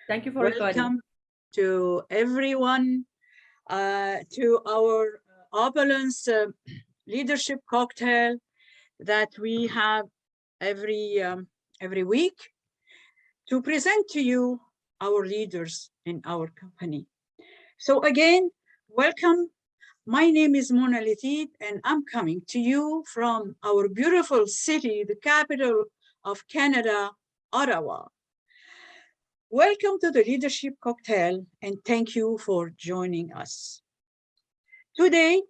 Thank you for recording. Welcome to everyone to our Opulence leadership cocktail that we have every week to present to you our leaders in our company. So again, welcome. My name is Mona Letid, and I'm coming to you from our beautiful city, the capital of Canada, Ottawa. Welcome to the Leadership Cocktail, and thank you for joining us. Today,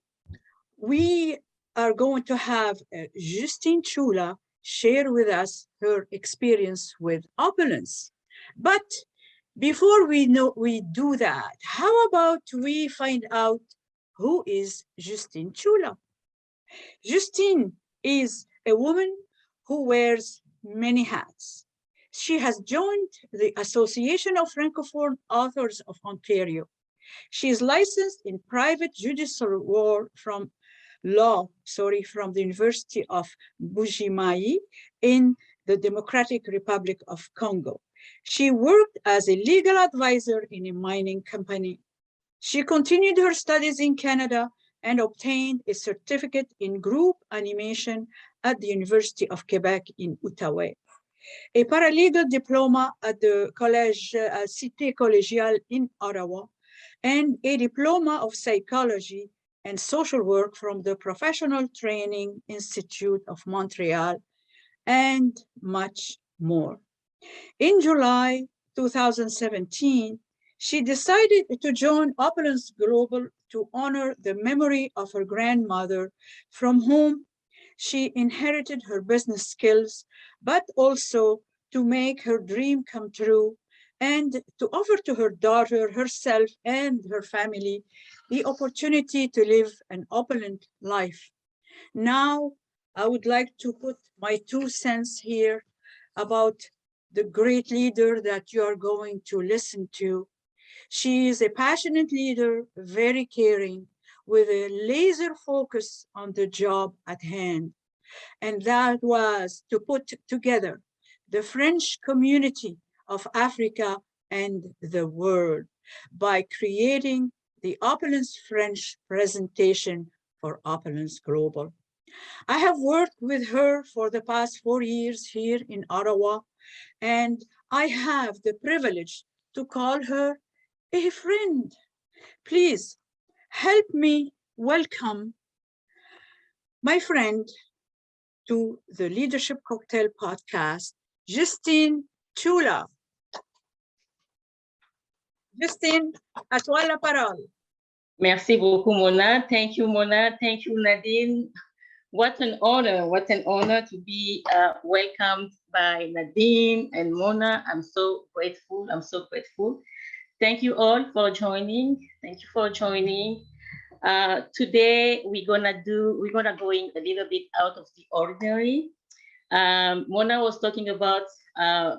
we are going to have Justine Chula share with us her experience with Opulence. But before we do that, how about we find out who is Justine Chula? Justine is a woman who wears many hats. She has joined the Association of Francophone Authors of Ontario. She is licensed in private judicial law from the University of Bujimayi in the Democratic Republic of Congo. She worked as a legal advisor in a mining company. She continued her studies in Canada and obtained a certificate in group animation at the University of Quebec in Outaouais, a paralegal diploma at the Collège Cité Collégiale in Ottawa, and a diploma of psychology and social work from the Professional Training Institute of Montreal, and much more. In July 2017, she decided to join Opulence Global to honor the memory of her grandmother, from whom she inherited her business skills, but also to make her dream come true and to offer to her daughter, herself, and her family the opportunity to live an opulent life. Now, I would like to put my 2 cents here about the great leader that you are going to listen to. She is a passionate leader, very caring, with a laser focus on the job at hand. And that was to put together the French community of Africa and the world by creating the Opulence French presentation for Opulence Global. I have worked with her for the past 4 years here in Ottawa, and I have the privilege to call her a friend. Please help me welcome my friend to the Leadership Cocktail podcast, Justine Chula. Justine, à toi la parole. Merci beaucoup, Mona. Thank you, Mona. Thank you, Nadine. What an honor to be welcomed by Nadine and Mona. I'm so grateful. Thank you all for joining. Thank you for joining. Today we're gonna going a little bit out of the ordinary. Mona was talking about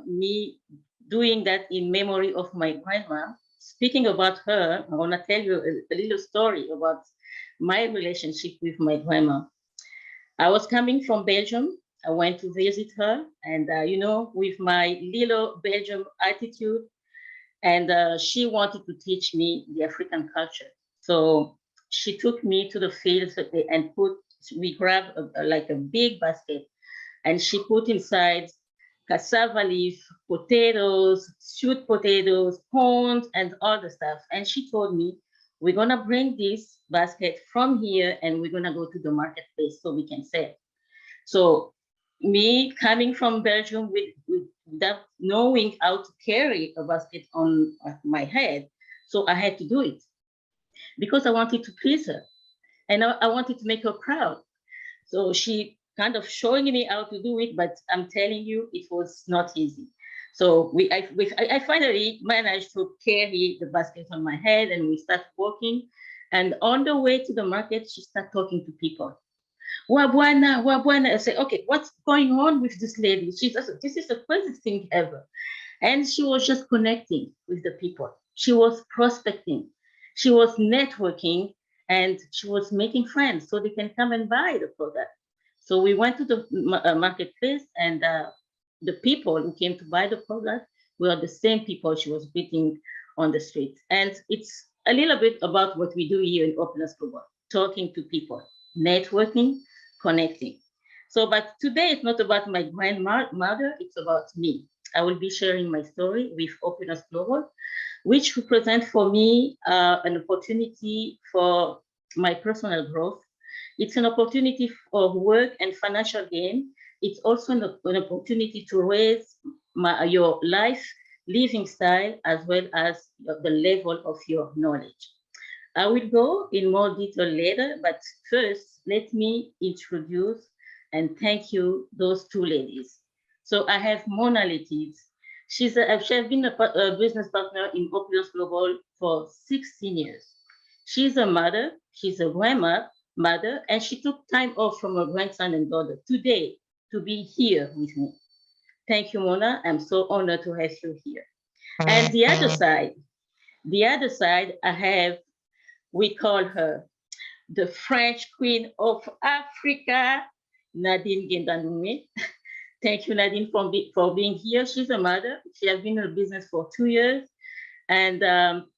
me doing that in memory of my grandma. Speaking about her, I want to tell you a little story about my relationship with my grandma. I was coming from Belgium. I went to visit her, and with my little Belgium attitude, and she wanted to teach me the African culture. So she took me to the fields and we grabbed like a big basket, and she put inside cassava leaf, potatoes, sweet potatoes, corn, and all the stuff. And she told me, we're gonna bring this basket from here and we're gonna go to the marketplace so we can sell. So me coming from Belgium without knowing how to carry a basket on my head, so I had to do it because I wanted to please her and I wanted to make her proud. So she kind of showing me how to do it, but I'm telling you, it was not easy. So I finally managed to carry the basket on my head, and we started walking. And on the way to the market, she started talking to people. Wabwana, Wabwana. I say, okay, what's going on with this lady? She says, this is the craziest thing ever. And she was just connecting with the people. She was prospecting. She was networking, and she was making friends so they can come and buy the product. So we went to the marketplace, and the people who came to buy the product, We are the same people she was meeting on the street. And it's a little bit about what we do here in Opulence Global, talking to people, networking, connecting. So, but today it's not about my grandmother, it's about me. I will be sharing my story with Opulence Global, which represent for me an opportunity for my personal growth. It's an opportunity for work and financial gain. It's also an opportunity to raise your life living style as well as the level of your knowledge. I will go in more detail later, but first, let me introduce and thank you those two ladies. So I have Mona Letiz. She has been a business partner in Opulence Global for 16 years. She's a mother, she's a grandmother, and she took time off from her grandson and daughter today to be here with me. Thank you, Mona. I'm so honored to have you here. And the other side, I have, we call her the French Queen of Africa, Nadine Gendanoume. Thank you, Nadine, for being here. She's a mother. She has been in the business for 2 years, and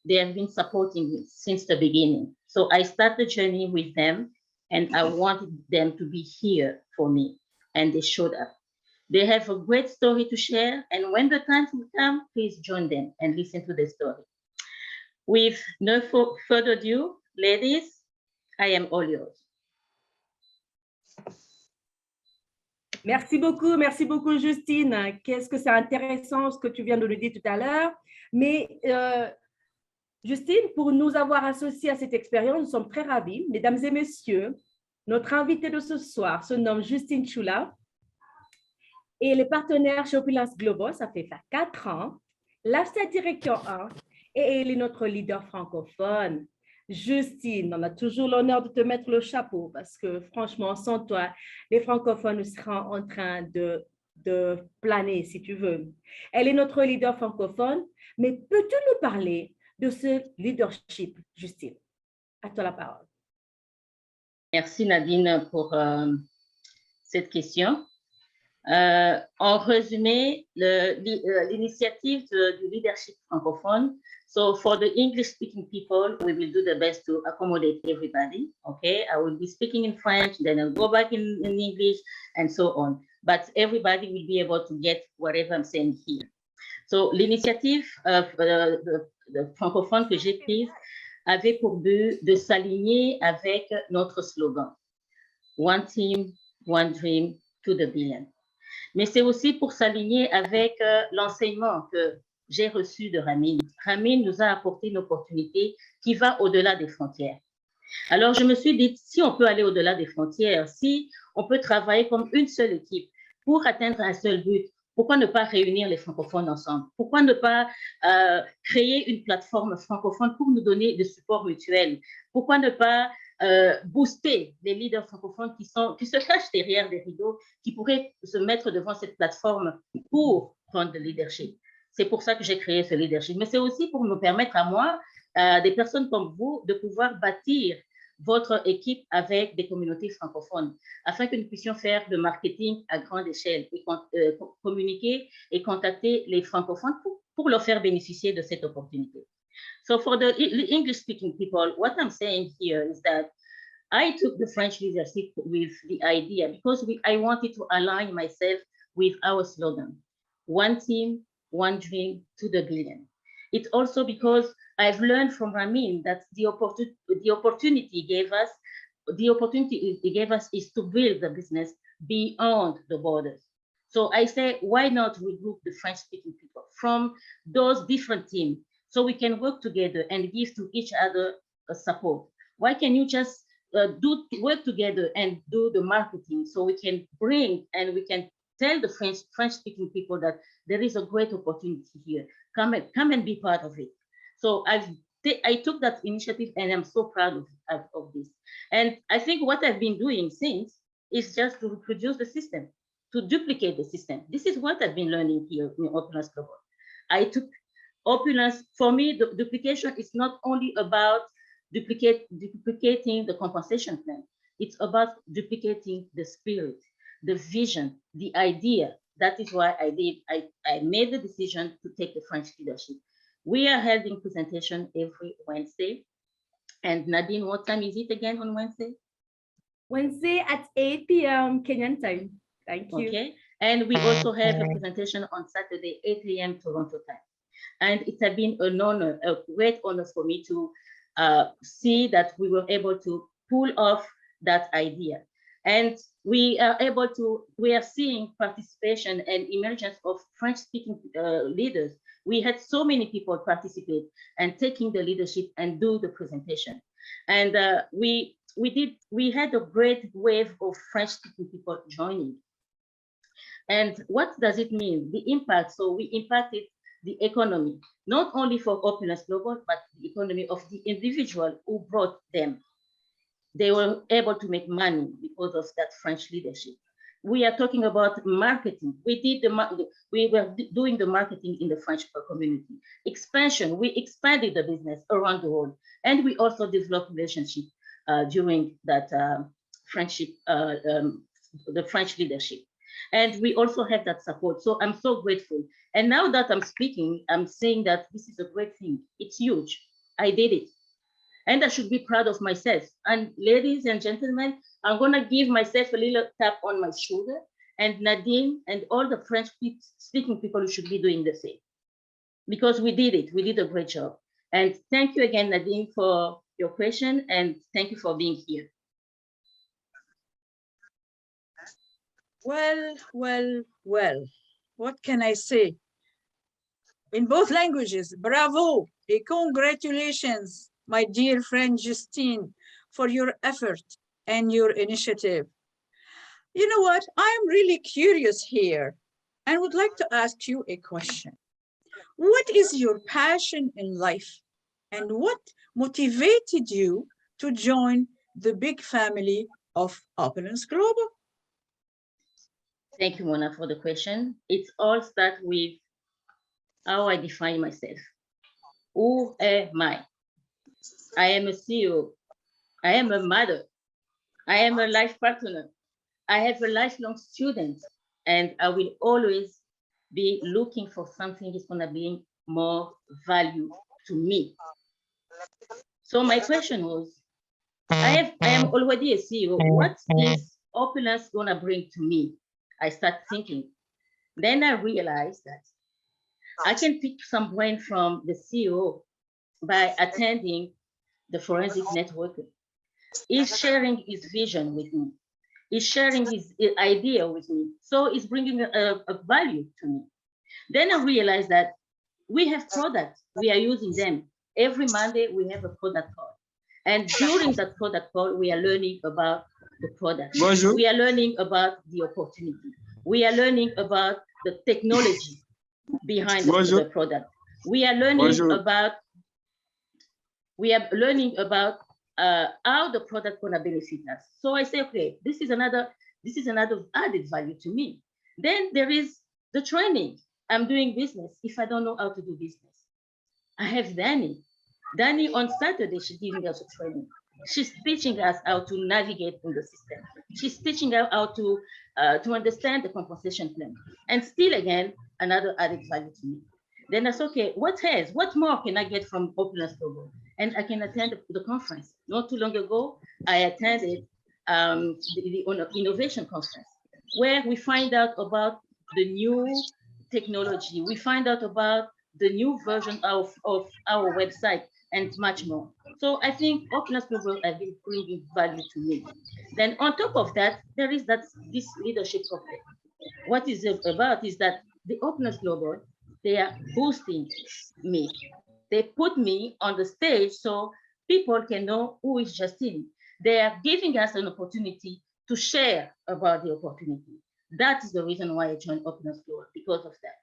they have been supporting me since the beginning. So I started the journey with them, and I wanted them to be here for me, and they showed up. They have a great story to share, and when the time will come, please join them and listen to the story. With no further ado, ladies, I am all yours. Merci beaucoup Justine. Qu'est-ce que c'est intéressant ce que tu viens de nous dire tout à l'heure. Mais Justine, pour nous avoir associés à cette expérience, nous sommes très ravis. Mesdames et messieurs, notre invitée de ce soir se nomme Justine Chula et elle est partenaire chez Opulence Global, ça fait 4 ans, Lifestyle Director 1 et elle est notre leader francophone. Justine, on a toujours l'honneur de te mettre le chapeau parce que franchement, sans toi, les francophones seront en train de planer, si tu veux. Elle est notre leader francophone, mais peux-tu nous parler de ce leadership, Justine? À toi la parole. Merci Nadine pour cette question. En résumé, l'initiative du leadership francophone. So for the English-speaking people, we will do the best to accommodate everybody. Okay, I will be speaking in French, then I'll go back in English, and so on. But everybody will be able to get whatever I'm saying here. So l'initiative de francophone que j'ai prise avait pour but de s'aligner avec notre slogan One Team, One Dream to the Billion. Mais c'est aussi pour s'aligner avec l'enseignement que j'ai reçu de Ramin. Ramin nous a apporté une opportunité qui va au-delà des frontières. Alors, je me suis dit, si on peut aller au-delà des frontières, si on peut travailler comme une seule équipe pour atteindre un seul but, pourquoi ne pas réunir les francophones ensemble? Pourquoi ne pas créer une plateforme francophone pour nous donner des supports mutuels? Pourquoi ne pas booster les leaders francophones qui se cachent derrière des rideaux, qui pourraient se mettre devant cette plateforme pour prendre le leadership? C'est pour ça que j'ai créé ce leadership. Mais c'est aussi pour me permettre à moi, des personnes comme vous, de pouvoir bâtir votre équipe avec des communautés francophones, afin que nous puissions faire le marketing à grande échelle et communiquer et contacter les francophones pour leur faire bénéficier de cette opportunité. So for the English-speaking people, what I'm saying here is that I took the French leadership with the idea because I wanted to align myself with our slogan, One Team, One Dream to the Billion. It's also because I've learned from Ramin that the opportunity he gave us is to build the business beyond the borders. So I say, why not regroup the French-speaking people from those different teams so we can work together and give to each other a support? Why can you just work together and do the marketing so we can bring and we can tell the French-speaking people that there is a great opportunity here. Come and be part of it. So I took that initiative and I'm so proud of this. And I think what I've been doing since is just to reproduce the system, to duplicate the system. This is what I've been learning here in Opulence Global. I took Opulence, for me, the duplication is not only about duplicating the compensation plan. It's about duplicating the spirit, the vision, the idea that is why I made the decision to take the French leadership. We are holding presentation every Wednesday. And Nadine, what time is it again on Wednesday? Wednesday at 8 p.m. Kenyan time. Thank you. Okay. And we also have a presentation on Saturday, 8 a.m. Toronto time. And it has been an honor, a great honor for me to see that we were able to pull off that idea. And we are seeing participation and emergence of French-speaking leaders. We had so many people participate and taking the leadership and do the presentation. And we had a great wave of French-speaking people joining. And what does it mean? The impact. So we impacted the economy, not only for Opulence Global, but the economy of the individual who brought them. They were able to make money because of that French leadership. We are talking about marketing. We were doing the marketing in the French community. Expansion, we expanded the business around the world. And we also developed relationship during that the French leadership. And we also have that support. So I'm so grateful. And now that I'm speaking, I'm saying that this is a great thing. It's huge. I did it. And I should be proud of myself. And ladies and gentlemen, I'm gonna give myself a little tap on my shoulder, and Nadine and all the French-speaking people should be doing the same. Because we did it, we did a great job. And thank you again, Nadine, for your question, and thank you for being here. Well, what can I say? In both languages, bravo and congratulations, my dear friend Justine, for your effort and your initiative. You know what? I'm really curious here and would like to ask you a question. What is your passion in life and what motivated you to join the big family of Opulence Global? Thank you, Mona, for the question. It all starts with how I define myself. Who am I? I am a CEO. I am a mother. I am a life partner. I have a lifelong student, and I will always be looking for something that's going to bring more value to me. So my question was, I am already a CEO. What is Opulence going to bring to me? I start thinking. Then I realized that I can pick some brain from the CEO by attending the forensic networking. He's sharing his vision with me. He's sharing his idea with me. So it's bringing a value to me. Then I realized that we have products. We are using them. Every Monday, we have a product call. And during that product call, we are learning about the product. Bonjour. We are learning about the opportunity. We are learning about the technology behind the product. We are learning about how the product gonna benefit us. So I say, okay, this is another added value to me. Then there is the training. I'm doing business if I don't know how to do business. I have Danny. Danny on Saturday, she's giving us a training. She's teaching us how to navigate in the system. She's teaching us how to understand the compensation plan. And still again, another added value to me. Then that's okay, what else? What more can I get from Opulence Global? And I can attend the conference. Not too long ago, I attended the innovation conference, where we find out about the new technology. We find out about the new version of our website and much more. So I think Opulence Global has been bringing value to me. Then on top of that, there is this leadership cocktail. What is it about is that the Opulence Global, they are boosting me. They put me on the stage so people can know who is Justine. They are giving us an opportunity to share about the opportunity. That is the reason why I joined Opulence Global, because of that.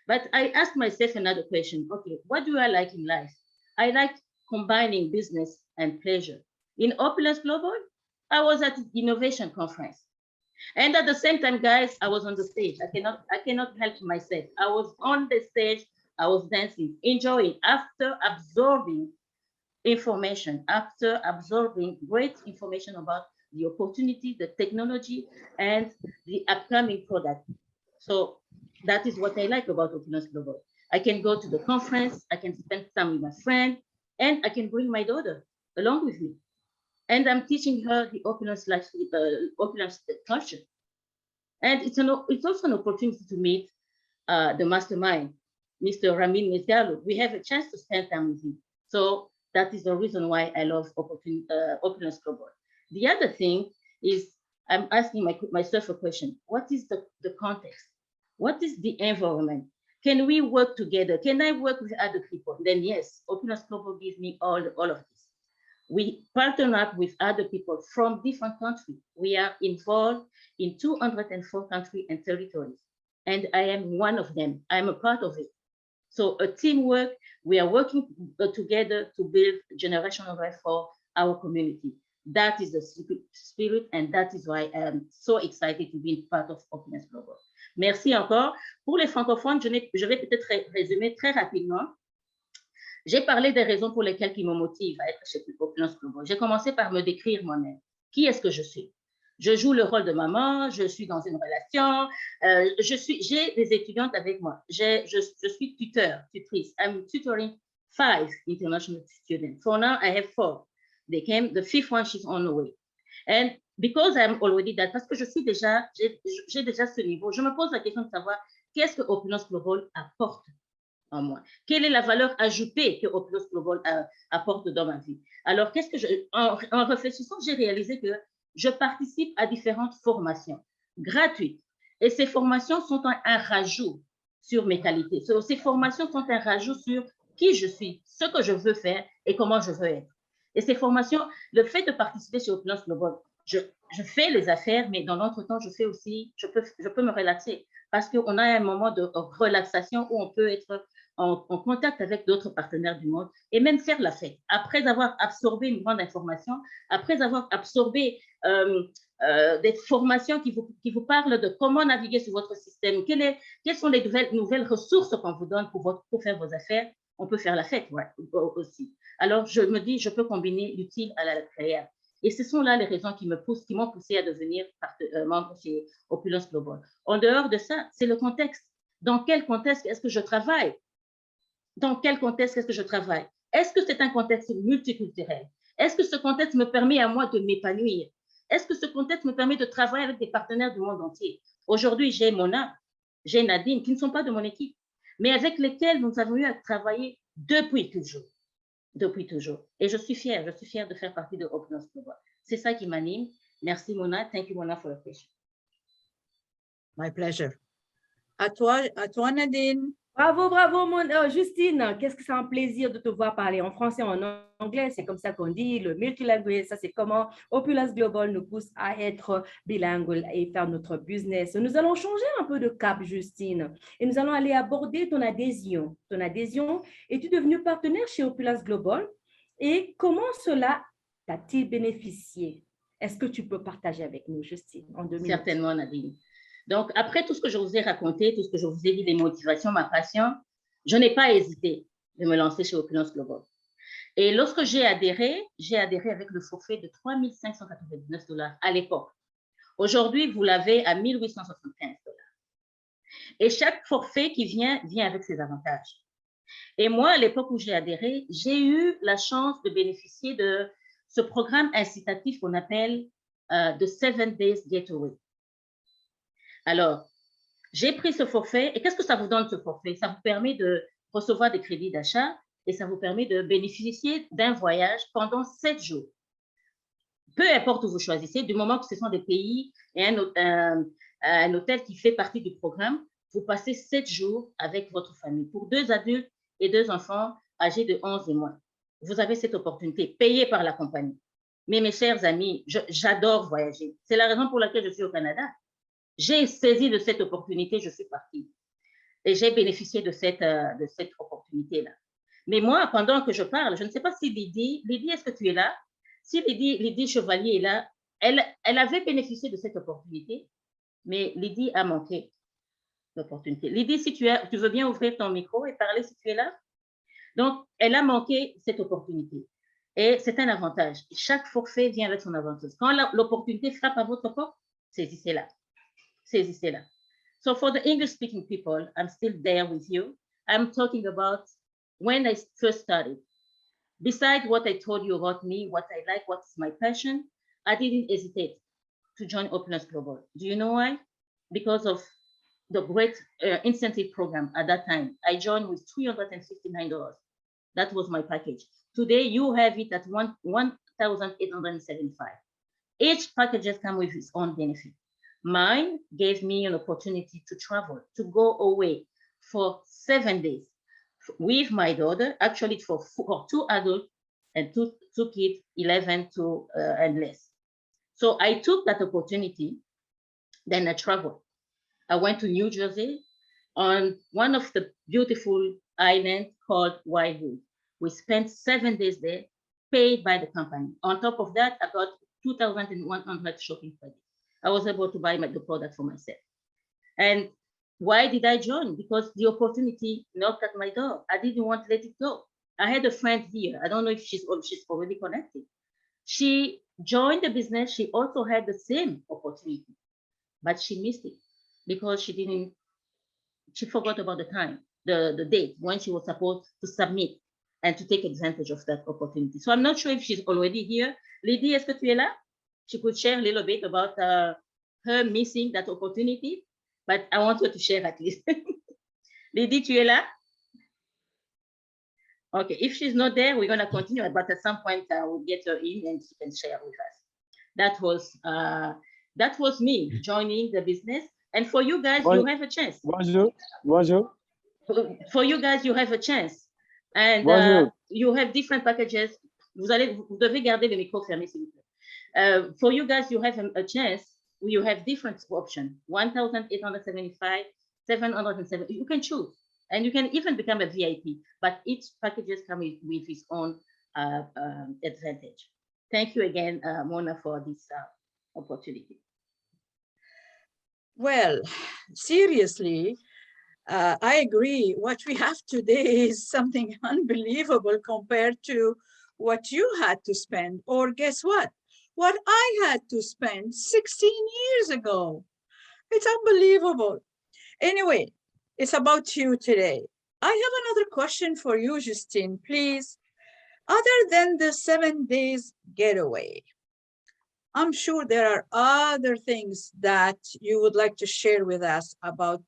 But I asked myself another question. Okay, what do I like in life? I like combining business and pleasure. In Opulence Global, I was at the innovation conference. And at the same time, guys, I was on the stage. I cannot help myself. I was on the stage, I was dancing, enjoying, after absorbing information, after absorbing great information about the opportunity, the technology, and the upcoming product. So that is what I like about Opulence Global. I can go to the conference, I can spend time with my friend, and I can bring my daughter along with me. And I'm teaching her the Opulence life, Opulence culture. And it's also an opportunity to meet the mastermind, Mr. Ramin Nezgalo. We have a chance to spend time with him. So that is the reason why I love Opulence Global. The other thing is I'm asking myself a question. What is the context? What is the environment? Can we work together? Can I work with other people? Then yes, Opulence Global gives me all of this. We partner up with other people from different countries. We are involved in 204 countries and territories. And I am one of them. I'm a part of it. So a teamwork, we are working together to build generational wealth for our community. That is the spirit, and that is why I am so excited to be part of Opulence Global. Merci encore. Pour les francophones, je vais peut-être résumer très rapidement. J'ai parlé des raisons pour lesquelles qui me motivent à être chez Opulence Global. J'ai commencé par me décrire moi-même. Qui est-ce que je suis? Je joue le rôle de maman, je suis dans une relation, j'ai des étudiantes avec moi. Je suis tutrice. I'm tutoring 5 international students. For now, I have 4. They came, the 5th one, she's on the way. And because I'm already that, parce que j'ai déjà ce niveau, je me pose la question de savoir qu'est-ce que Opulence Global apporte en moi. Quelle est la valeur ajoutée que Opulence Global apporte dans ma vie? Alors, en réfléchissant, j'ai réalisé que je participe à différentes formations gratuites. Et ces formations sont un rajout sur mes qualités. Ces formations sont un rajout sur qui je suis, ce que je veux faire et comment je veux être. Et ces formations, le fait de participer chez Opulence Global, je fais les affaires, mais dans l'entretemps, je peux me relaxer parce qu'on a un moment de relaxation où on peut être en contact avec d'autres partenaires du monde et même faire la fête. Après avoir absorbé une grande information, après avoir absorbé des formations qui vous parlent de comment naviguer sur votre système, quelles sont les nouvelles ressources qu'on vous donne pour faire vos affaires, on peut faire la fête aussi. Alors, je me dis, je peux combiner l'utile à l'agréable. Et ce sont là les raisons qui m'ont poussé à devenir membre chez Opulence Global. En dehors de ça, c'est le contexte. Dans quel contexte est-ce que je travaille? Dans quel contexte est-ce que je travaille? Est-ce que c'est un contexte multiculturel? Est-ce que ce contexte me permet à moi de m'épanouir? Est-ce que ce contexte me permet de travailler avec des partenaires du monde entier? Aujourd'hui, j'ai Mona, j'ai Nadine, qui ne sont pas de mon équipe, mais avec lesquels nous avons eu à travailler depuis toujours. Depuis toujours. Et je suis fière de faire partie de Opulence Global. C'est ça qui m'anime. Merci Mona. Thank you Mona for the question. My pleasure. À toi Nadine. Bravo, Justine. Qu'est-ce que c'est un plaisir de te voir parler en français, en anglais. C'est comme ça qu'on dit, le multilinguisme. Ça, c'est comment Opulence Global nous pousse à être bilingue et faire notre business. Nous allons changer un peu de cap, Justine, et nous allons aller aborder ton adhésion. Ton adhésion, es-tu devenue partenaire chez Opulence Global et comment cela t'a-t-il bénéficié? Est-ce que tu peux partager avec nous, Justine, en 2 minutes? Certainement, Nadine. Donc, après tout ce que je vous ai raconté, tout ce que je vous ai dit, les motivations, ma passion, je n'ai pas hésité de me lancer chez Opulence Global. Et lorsque j'ai adhéré avec le forfait de 3 599 $ à l'époque. Aujourd'hui, vous l'avez à 1 875 $. Et chaque forfait qui vient avec ses avantages. Et moi, à l'époque où j'ai adhéré, j'ai eu la chance de bénéficier de ce programme incitatif qu'on appelle The 7 Days Getaway. Alors, j'ai pris ce forfait et qu'est-ce que ça vous donne ce forfait? Ça vous permet de recevoir des crédits d'achat et ça vous permet de bénéficier d'un voyage pendant 7 jours. Peu importe où vous choisissez, du moment que ce sont des pays et un hôtel qui fait partie du programme, vous passez 7 jours avec votre famille. Pour 2 adultes et 2 enfants âgés de 11 et moins. Vous avez cette opportunité payée par la compagnie. Mais mes chers amis, j'adore voyager. C'est la raison pour laquelle je suis au Canada. J'ai saisi de cette opportunité, je suis partie. Et j'ai bénéficié de cette opportunité-là. Mais moi, pendant que je parle, je ne sais pas si Lydie, est-ce que tu es là? Si Lydie Chevalier est là, elle avait bénéficié de cette opportunité, mais Lydie a manqué l'opportunité. Lydie, si tu veux bien ouvrir ton micro et parler si tu es là? Donc, elle a manqué cette opportunité. Et c'est un avantage. Chaque forfait vient avec son avantage. Quand l'opportunité frappe à votre porte, saisissez-la. Saisissez-la. So for the English-speaking people, I'm still there with you. I'm talking about when I first started. Besides what I told you about me, what I like, what's my passion, I didn't hesitate to join Opulence Global. Do you know why? Because of the great incentive program at that time. I joined with $359. That was my package. Today, you have it at $1,875. Each package comes with its own benefit. Mine gave me an opportunity to travel, to go away for 7 days with my daughter, actually for 2 adults and two kids, 11 to and less. So I took that opportunity, then I traveled. I went to New Jersey on one of the beautiful islands called Wildwood. We spent 7 days there, paid by the company. On top of that, I got 2,100 shopping credits. I was able to buy the product for myself. And why did I join? Because the opportunity knocked at my door. I didn't want to let it go. I had a friend here. I don't know if she's already connected. She joined the business. She also had the same opportunity, but she missed it because she forgot about the time, the date when she was supposed to submit and to take advantage of that opportunity. So I'm not sure if she's already here. Lydie, est-ce que tu es là? She could share a little bit about her missing that opportunity, but I want her to share at least. Lydie, tu es là? Okay, if she's not there, we're going to continue, but at some point we'll get her in and she can share with us. That was me joining the business. And for you guys, you have a chance. Bonjour. Bonjour. For you guys, you have a chance. And you have different packages. Vous devez garder le micro fermé, s'il vous plaît. For you guys, you have a chance. You have different options. 1,875, 770. You can choose. And you can even become a VIP. But each package comes with its own advantage. Thank you again, Mona, for this opportunity. Well, seriously, I agree. What we have today is something unbelievable compared to what you had to spend, or guess what? What I had to spend 16 years ago. It's unbelievable. Anyway, it's about you today. I have another question for you, Justine, please. Other than the 7 days getaway, I'm sure there are other things that you would like to share with us about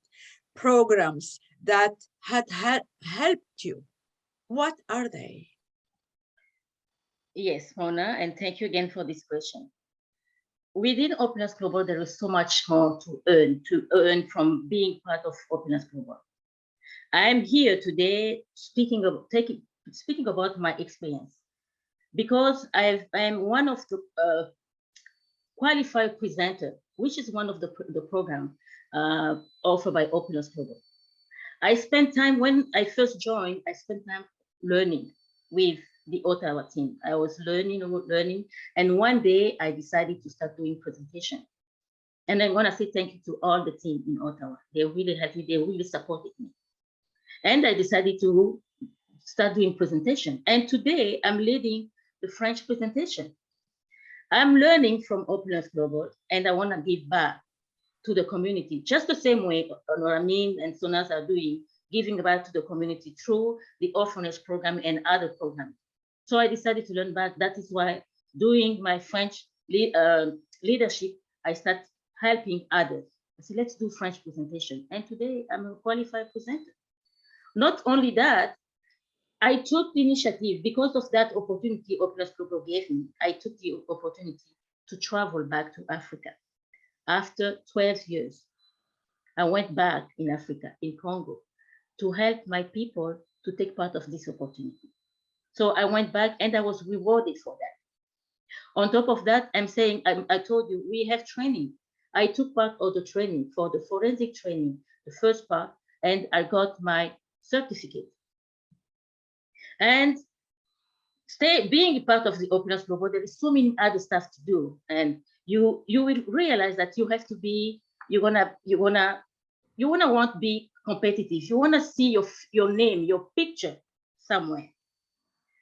programs that had helped you. What are they? Yes, Mona, and thank you again for this question. Within Opulence Global, there is so much more to earn from being part of Opulence Global. I'm here today speaking about my experience because I'm one of the qualified presenter, which is one of the program offered by Opulence Global. I spent time when I first joined. I spent time learning with the Ottawa team. I was learning, and one day I decided to start doing presentation. And I want to say thank you to all the team in Ottawa. They really helped me. They really supported me. And I decided to start doing presentation. And today I'm leading the French presentation. I'm learning from Opulence Global, and I want to give back to the community, just the same way Noramine and Sonas are doing, giving back to the community through the orphanage program and other programs. So I decided to learn back. That is why doing my French leadership, I start helping others. I said, let's do French presentation. And today I'm a qualified presenter. Not only that, I took the initiative because of that opportunity Opulence Global gave me. I took the opportunity to travel back to Africa. After 12 years, I went back in Africa, in Congo, to help my people to take part of this opportunity. So I went back and I was rewarded for that. On top of that, I'm saying, I told you, we have training. I took part of the training for the forensic training, the first part, and I got my certificate. And being a part of the Opulence Global, there is so many other stuff to do. And you will realize that you have to be, you wanna want to be competitive. You wanna see your name, your picture somewhere.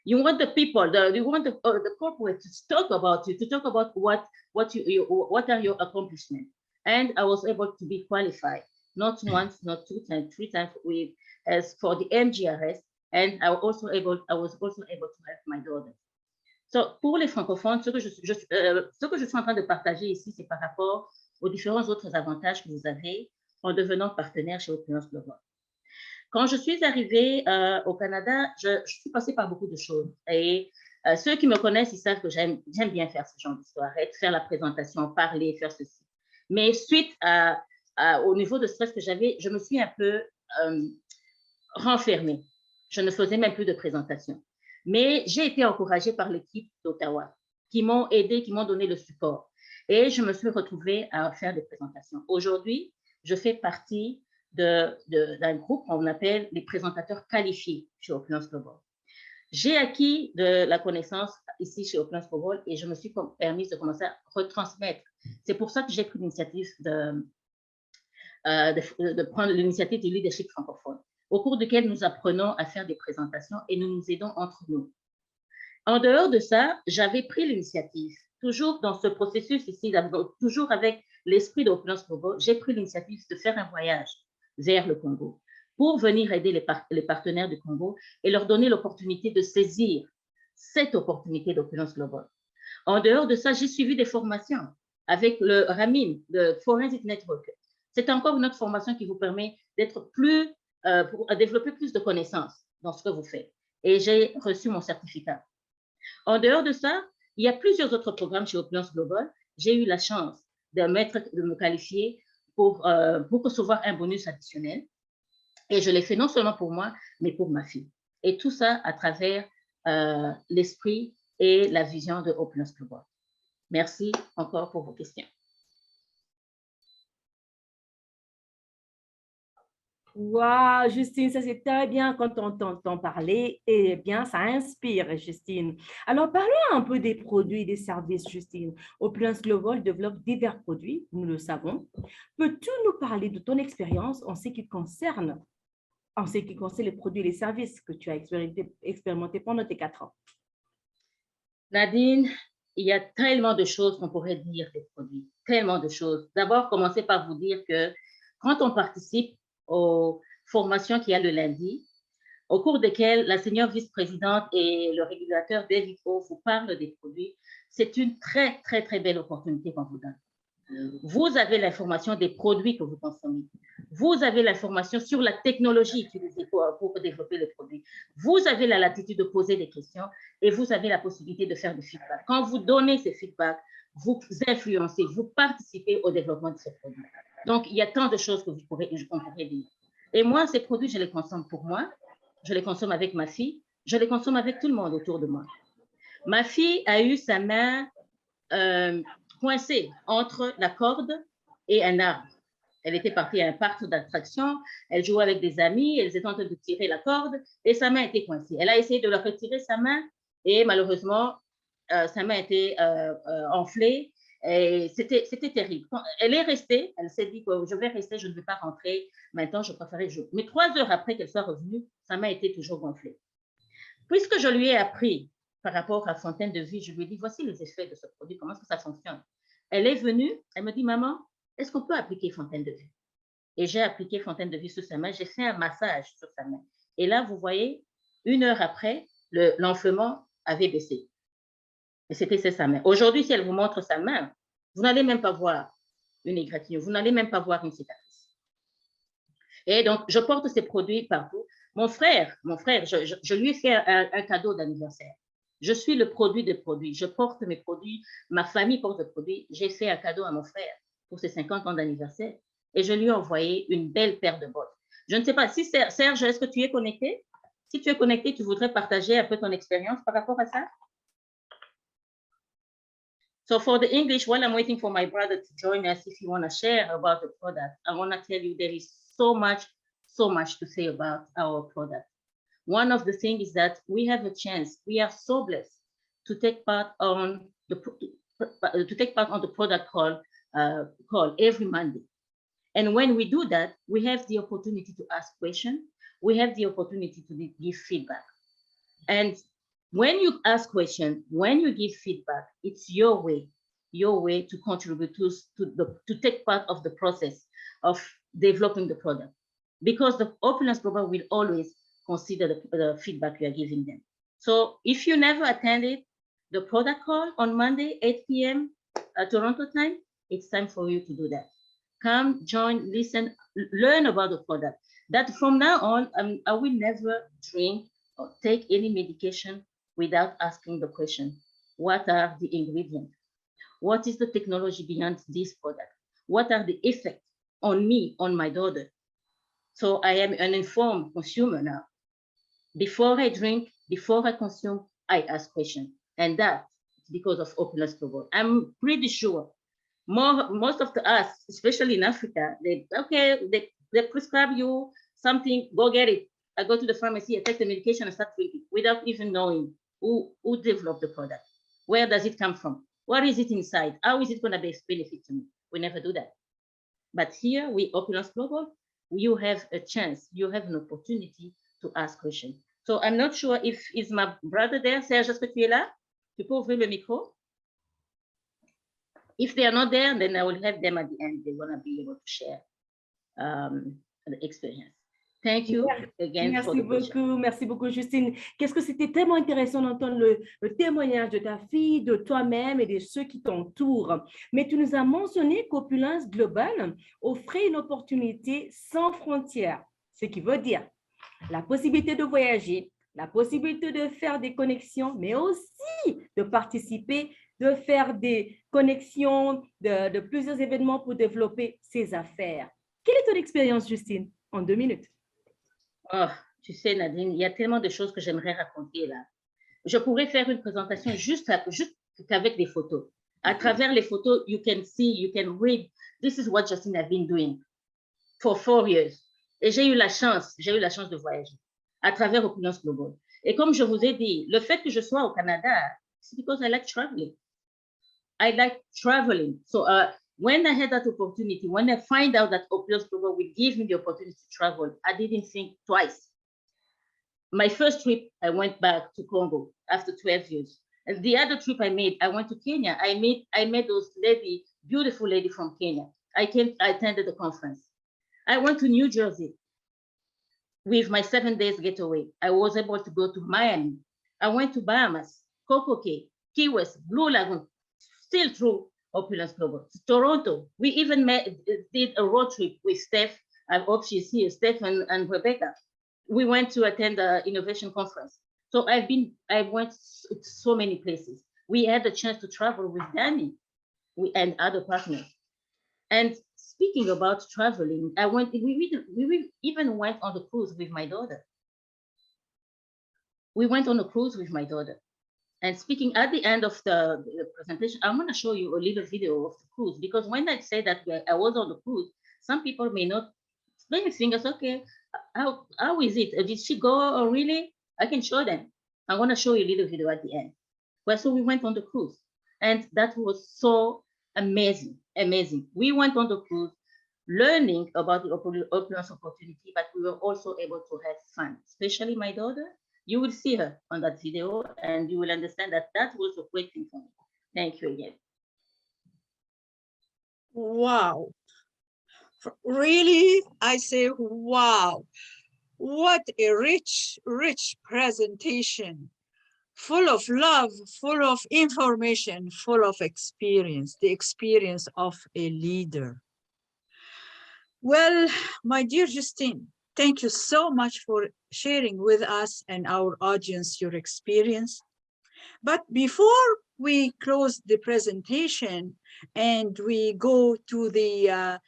You want the people, you want the corporate to talk about you, to talk about what are your accomplishments. And I was able to be qualified not once, not 2 times, 3 times with as for the MGRS, and I was also able to help my daughter. So, pour les francophones, ce que je suis en train de partager ici, c'est par rapport aux différents autres avantages que vous avez en devenant partenaire chez Opulence Global. Quand je suis arrivée au Canada, je suis passée par beaucoup de choses. Et ceux qui me connaissent, ils savent que j'aime bien faire ce genre d'histoire, faire la présentation, parler, faire ceci. Mais suite au niveau de stress que j'avais, je me suis un peu renfermée. Je ne faisais même plus de présentation. Mais j'ai été encouragée par l'équipe d'Ottawa, qui m'ont aidée, qui m'ont donné le support. Et je me suis retrouvée à faire des présentations. Aujourd'hui, je fais partie d'un groupe qu'on appelle les présentateurs qualifiés chez Opulence Global. J'ai acquis de la connaissance ici chez Opulence Global et je me suis permise de commencer à retransmettre. C'est pour ça que j'ai pris l'initiative de prendre l'initiative du leadership francophone, au cours duquel nous apprenons à faire des présentations et nous nous aidons entre nous. En dehors de ça, j'avais pris l'initiative, toujours dans ce processus ici, toujours avec l'esprit d'Opulence Global, j'ai pris l'initiative de faire un voyage vers le Congo pour venir aider les partenaires du Congo et leur donner l'opportunité de saisir cette opportunité d'Opulence Global. En dehors de ça, j'ai suivi des formations avec le RAMIN, le Forensic Network. C'est encore une autre formation qui vous permet d'être plus, pour développer plus de connaissances dans ce que vous faites. Et j'ai reçu mon certificat. En dehors de ça, il y a plusieurs autres programmes chez Opulence Global. J'ai eu la chance de me qualifier pour recevoir un bonus additionnel. Et je l'ai fait non seulement pour moi, mais pour ma fille. Et tout ça à travers l'esprit et la vision de Opulence Global. Merci encore pour vos questions. Wow, Justine, ça c'est très bien quand on t'entend parler. Et bien, ça inspire, Justine. Alors, parlons un peu des produits et des services, Justine. Opulence Global développe divers produits, nous le savons. Peux-tu nous parler de ton expérience en ce qui concerne les produits et les services que tu as expérimentés pendant tes 4 ans? Nadine, il y a tellement de choses qu'on pourrait dire des produits, tellement de choses. D'abord, commencer par vous dire que quand on participe aux formations qu'il y a le lundi, au cours desquelles la senior vice-présidente et le régulateur David O vous parlent des produits, c'est une très, très, très belle opportunité qu'on vous donne. Vous avez l'information des produits que vous consommez. Vous avez l'information sur la technologie utilisée pour développer les produits. Vous avez la latitude de poser des questions et vous avez la possibilité de faire des feedbacks. Quand vous donnez ces feedbacks, vous influencez, vous participez au développement de ces produits. Donc, il y a tant de choses qu'on pourrait dire. Et moi, ces produits, je les consomme pour moi, je les consomme avec ma fille, je les consomme avec tout le monde autour de moi. Ma fille a eu sa main coincée entre la corde et un arbre. Elle était partie à un parc d'attraction, elle jouait avec des amis, elle était en train de tirer la corde et sa main était coincée. Elle a essayé de leur retirer sa main et malheureusement, sa main était enflée et c'était terrible. Quand elle est restée, elle s'est dit que je vais rester, je ne vais pas rentrer. Maintenant, je préférais jouer. Mais 3 heures après qu'elle soit revenue, sa main était toujours gonflée. Puisque je lui ai appris par rapport à Fontaine de Vie, je lui ai dit, voici les effets de ce produit, comment est-ce que ça fonctionne. Elle est venue, elle me dit, maman, est-ce qu'on peut appliquer Fontaine de Vie? Et j'ai appliqué Fontaine de Vie sur sa main, j'ai fait un massage sur sa main. Et là, vous voyez, 1 heure après, l'enflement avait baissé. Et c'était sa main. Aujourd'hui, si elle vous montre sa main, vous n'allez même pas voir une égratignure, vous n'allez même pas voir une cicatrice. Et donc, je porte ces produits partout. Mon frère, je lui ai fait un cadeau d'anniversaire. Je suis le produit des produits. Je porte mes produits, ma famille porte des produits. J'ai fait un cadeau à mon frère pour ses 50 ans d'anniversaire et je lui ai envoyé une belle paire de bottes. Je ne sais pas si Serge, est-ce que tu es connecté? Si tu es connecté, tu voudrais partager un peu ton expérience par rapport à ça? So for the English, while I'm waiting for my brother to join us, if you want to share about the product, I want to tell you there is so much to say about our product. One of the things is that we have a chance. We are so blessed to take part on the product call every Monday. And when we do that, we have the opportunity to ask questions. We have the opportunity to give feedback. And when you ask questions, when you give feedback, it's your way to contribute to take part of the process of developing the product, because the Opulence Global will always consider the feedback you are giving them. So if you never attended the product call on Monday, 8 p.m. Toronto time, it's time for you to do that. Come, join, listen, learn about the product. That from now on, I will never drink or take any medication without asking the question, what are the ingredients? What is the technology behind this product? What are the effects on me, on my daughter? So I am an informed consumer now. Before I drink, before I consume, I ask questions. And that's because of Opulence Global. I'm pretty sure most of us, especially in Africa, they prescribe you something, go get it. I go to the pharmacy, I take the medication and start drinking without even knowing who developed the product. Where does it come from? What is it inside? How is it going to be a benefit to me? We never do that. But here, we Opulence Global, you have a chance, you have an opportunity to ask questions. So I'm not sure if is my brother there, Serge, est-ce que tu es là? Tu peux ouvrir le micro? If they are not there, then I will have them at the end. They're going to be able to share the experience. Thank you again for the question. Merci beaucoup, Justine. Qu'est-ce que c'était tellement intéressant d'entendre le témoignage de ta fille, de toi-même et de ceux qui t'entourent. Mais tu nous as mentionné qu'Opulence Global offrait une opportunité sans frontières, ce qui veut dire la possibilité de voyager, la possibilité de faire des connexions, mais aussi de participer, de faire des connexions de plusieurs événements pour développer ses affaires. Quelle est ton expérience, Justine, en 2 minutes? Oh, tu sais, Nadine, il y a tellement de choses que j'aimerais raconter là. Je pourrais faire une présentation juste avec des photos. À travers les photos, you can see, you can read. This is what Justine has been doing for 4 years. Et j'ai eu la chance de voyager à travers Opulence Global. Et comme je vous ai dit, le fait que je sois au Canada, c'est because I like traveling. I like traveling. So when I had that opportunity, when I find out that Opulence Global will give me the opportunity to travel, I didn't think twice. My first trip, I went back to Congo after 12 years. And the other trip I made, I went to Kenya. I met those beautiful lady from Kenya. I attended the conference. I went to New Jersey with my 7 days getaway. I was able to go to Miami. I went to Bahamas, Coco Cay, Key West, Blue Lagoon, still through Opulence Global. Toronto, we even did a road trip with Steph. I hope she's here, Steph and Rebecca. We went to attend the innovation conference. So I went to so many places. We had the chance to travel with Danny and other partners. And speaking about traveling, we even went on the cruise with my daughter. We went on a cruise with my daughter. And speaking at the end of the presentation, I'm going to show you a little video of the cruise, because when I say that I was on the cruise, some people may not think, okay, how is it? Did she go? Oh, really? I can show them. I'm going to show you a little video at the end. Well, so we went on the cruise, and that was so amazing, amazing. We went on the cruise learning about the Opulence opportunity, but we were also able to have fun, especially my daughter. You will see her on that video, and you will understand that that was a great thing for me. Thank you again. Wow. Really, I say, wow. What a rich, rich presentation. Full of love, full of information, full of experience, the experience of a leader. Well, my dear Justine, thank you so much for sharing with us and our audience your experience. But before we close the presentation and we go to the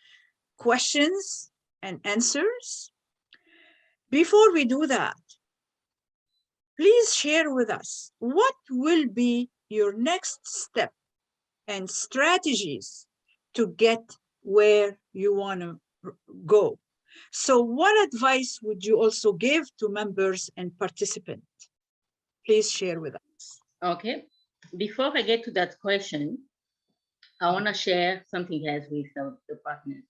questions and answers, before we do that, please share with us what will be your next step and strategies to get where you want to go. So what advice would you also give to members and participants? Please share with us. Okay. Before I get to that question, I want to share something else with the partners.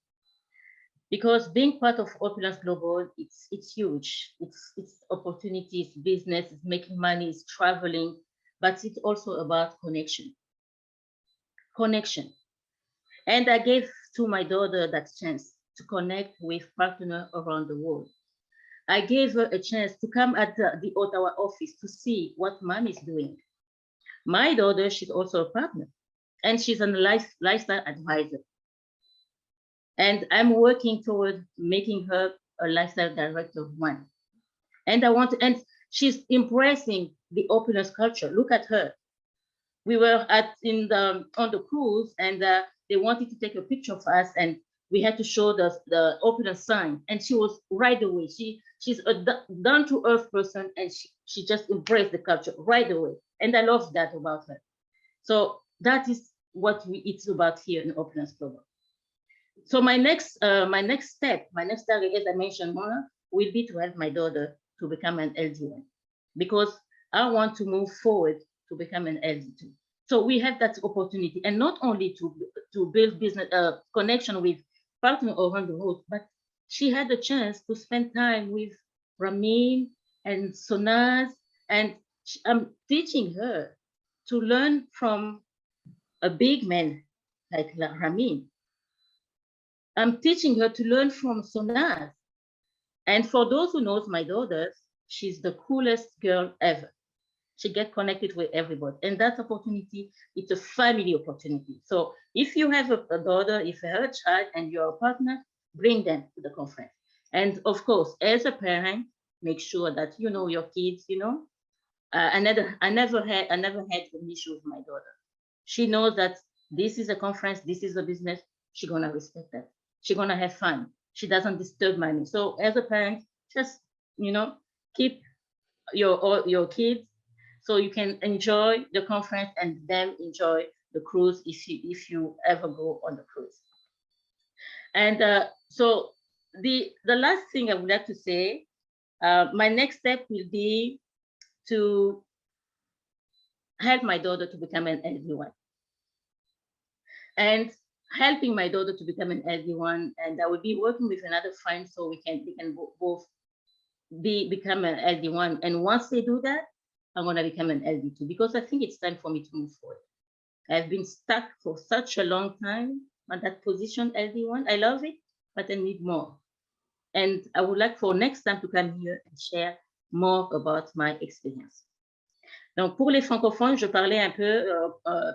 Because being part of Opulence Global, it's huge. It's opportunities, business, it's making money, it's traveling, but it's also about connection. Connection. And I gave to my daughter that chance to connect with partners around the world. I gave her a chance to come at the Ottawa office to see what mom is doing. My daughter, she's also a partner, and she's a lifestyle advisor. And I'm working toward making her a lifestyle director one. And and she's embracing the opulence culture. Look at her. We were on the cruise, and they wanted to take a picture of us, and we had to show the opulence sign. And she was right away. She's a down-to-earth person, and she just embraced the culture right away. And I love that about her. So that is what it's about here in Opulence Global. So my next step, my next target, as I mentioned, Mona, will be to help my daughter to become an LD1, because I want to move forward to become an LD2. So we have that opportunity, and not only to build business connection with partners around the world, but she had the chance to spend time with Ramin and Sonaz, and I'm teaching her to learn from a big man like Ramin. I'm teaching her to learn from Sonaz. And for those who knows my daughter, she's the coolest girl ever. She gets connected with everybody. And that opportunity, it's a family opportunity. So if you have a daughter, if you have a child and you're a partner, bring them to the conference. And of course, as a parent, make sure that you know your kids, you know. I never had an issue with my daughter. She knows that this is a conference, this is a business. She's gonna respect that. She's gonna have fun. She doesn't disturb money. So as a parent, just keep your kids so you can enjoy the conference and them enjoy the cruise if you ever go on the cruise. And so the last thing I would like to say, my next step will be to help my daughter to become an LD1. And helping my daughter to become an LD1, and I will be working with another friend so we can both become an LD1. And once they do that, I'm gonna become an LD2, because I think it's time for me to move forward. I've been stuck for such a long time on that position, LD1. I love it, but I need more. And I would like for next time to come here and share more about my experience. Donc, pour les francophones, je parlais un peu,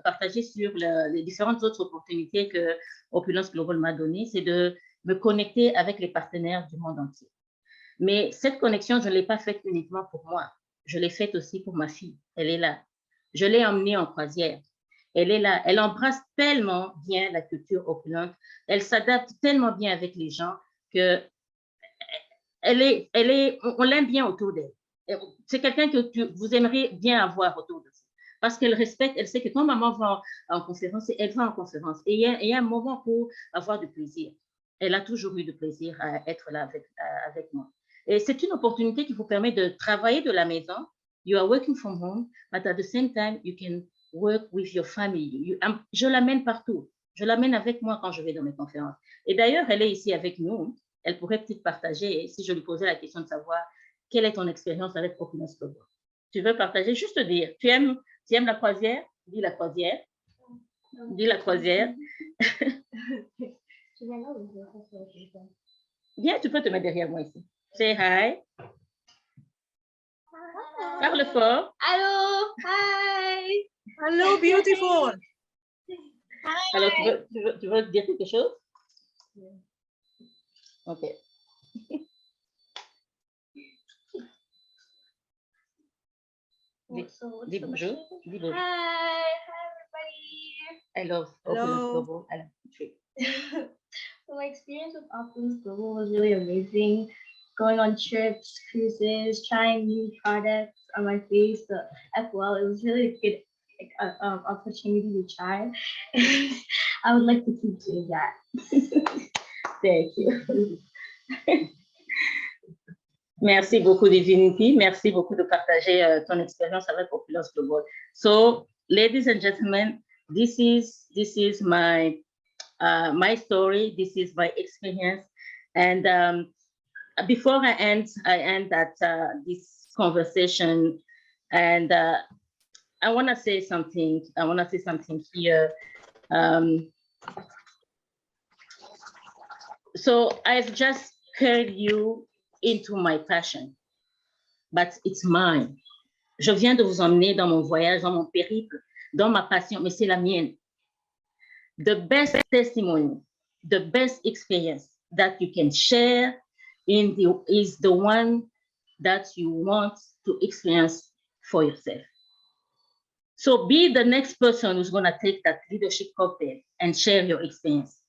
partager sur les différentes autres opportunités que Opulence Global m'a donné, c'est de me connecter avec les partenaires du monde entier. Mais cette connexion, je ne l'ai pas faite uniquement pour moi. Je l'ai faite aussi pour ma fille. Elle est là. Je l'ai emmenée en croisière. Elle est là. Elle embrasse tellement bien la culture opulente. Elle s'adapte tellement bien avec les gens que on l'aime bien autour d'elle. C'est quelqu'un que vous aimeriez bien avoir autour de vous. Parce qu'elle respecte, elle sait que quand maman va en conférence, elle va en conférence. Et il y a un moment pour avoir du plaisir. Elle a toujours eu du plaisir à être là avec moi. Et c'est une opportunité qui vous permet de travailler de la maison. You are working from home, but at the same time, you can work with your family. Je l'amène partout. Je l'amène avec moi quand je vais dans mes conférences. Et d'ailleurs, elle est ici avec nous. Elle pourrait peut-être partager, si je lui posais la question de savoir quelle est ton expérience avec Opulence Global. Tu veux partager, juste dire, tu aimes la croisière? Dis la croisière. Dis la croisière. Viens, tu peux te mettre derrière moi ici. Say hi. Parle fort. Allô, hi. Hello, beautiful. Hi. Alors, tu veux dire quelque chose? OK. Dis bonjour. Dis bonjour. Hi, everybody. I love Opulence Global. I love the trip. So my experience with Opulence Global was really amazing. Going on trips, cruises, trying new products on my face as well. It was really a good opportunity to try. I would like to keep doing that. Thank you. Merci beaucoup, Divinity. Merci beaucoup de partager ton expérience avec Opulence Global. So, ladies and gentlemen, this is my my story. This is my experience. And before I end that this conversation, and I want to say something. I want to say something here. So I've just carried you into my passion, but it's mine. Je viens de vous emmener dans mon voyage, dans mon périple, dans ma passion, mais c'est la mienne. The best testimony, the best experience that you can share is the one that you want to experience for yourself. So be the next person who's going to take that leadership cocktail and share your experience.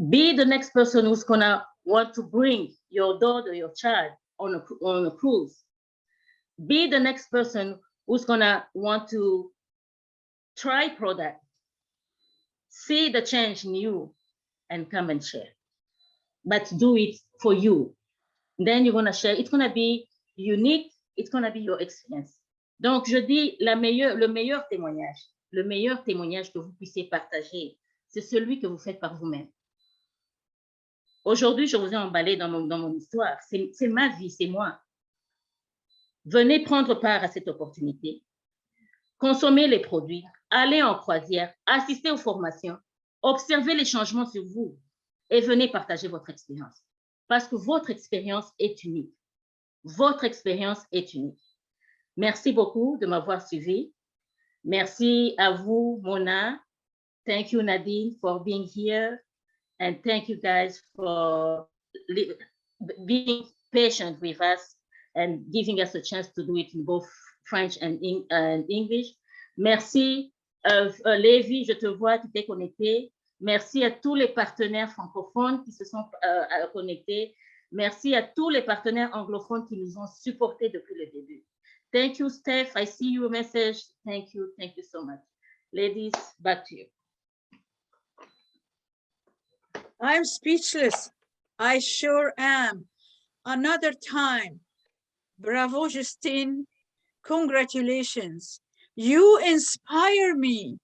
Be the next person who's going to want to bring your daughter, your child on a cruise. Be the next person who's going to want to try product, see the change in you, and come and share. But do it for you. Then you're going to share. It's going to be unique. It's going to be your experience. Donc, je dis, le meilleur témoignage que vous puissiez partager, c'est celui que vous faites par vous-même. Aujourd'hui, je vous ai emballé dans mon histoire. C'est ma vie, c'est moi. Venez prendre part à cette opportunité. Consommez les produits, allez en croisière, assistez aux formations, observez les changements sur vous et venez partager votre expérience. Parce que votre expérience est unique. Votre expérience est unique. Merci beaucoup de m'avoir suivi. Merci à vous, Mona. Thank you, Nadine, for being here. And thank you guys for being patient with us and giving us a chance to do it in both French and English. Merci, Lévi, je te vois, tu t'es connecté. Merci à tous les partenaires francophones qui se sont connectés. Merci à tous les partenaires anglophones qui nous ont supportés depuis le début. Thank you, Steph. I see your message. Thank you so much. Ladies, back to you. I'm speechless. I sure am. Another time. Bravo, Justine. Congratulations. You inspire me.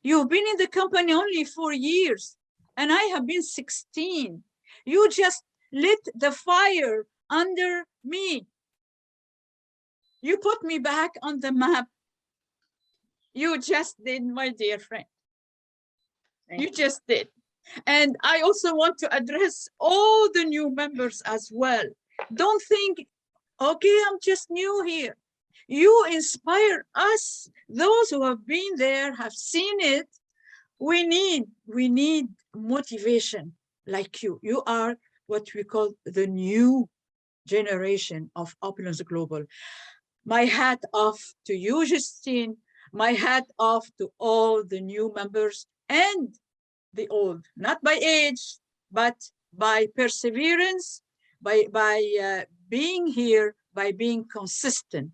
You've been in the company only 4 years, and I have been 16. You just lit the fire under me. You put me back on the map. You just did, my dear friend. You just did. And I also want to address all the new members as well. Don't think, okay, I'm just new here. You inspire us. Those who have been there, have seen it. We need motivation like you. You are what we call the new generation of Opulence Global. My hat off to you, Justine. My hat off to all the new members and the old, not by age, but by perseverance, by being here, by being consistent.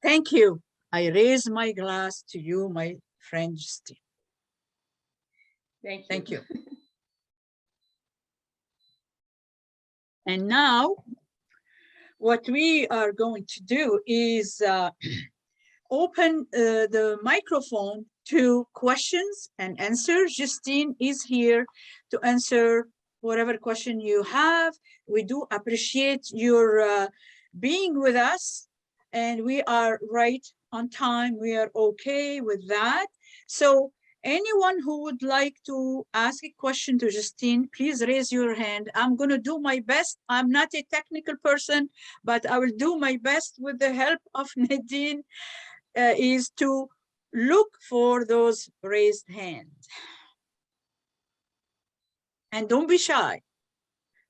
Thank you. I raise my glass to you, my friend Justine. Thank you. And now, what we are going to do is open the microphone to questions and answers. Justine is here to answer whatever question you have. We do appreciate your being with us, and we are right on time. We are okay with that. So anyone who would like to ask a question to Justine, please raise your hand. I'm going to do my best. I'm not a technical person, but I will do my best with the help of Nadine, is to look for those raised hands. And don't be shy.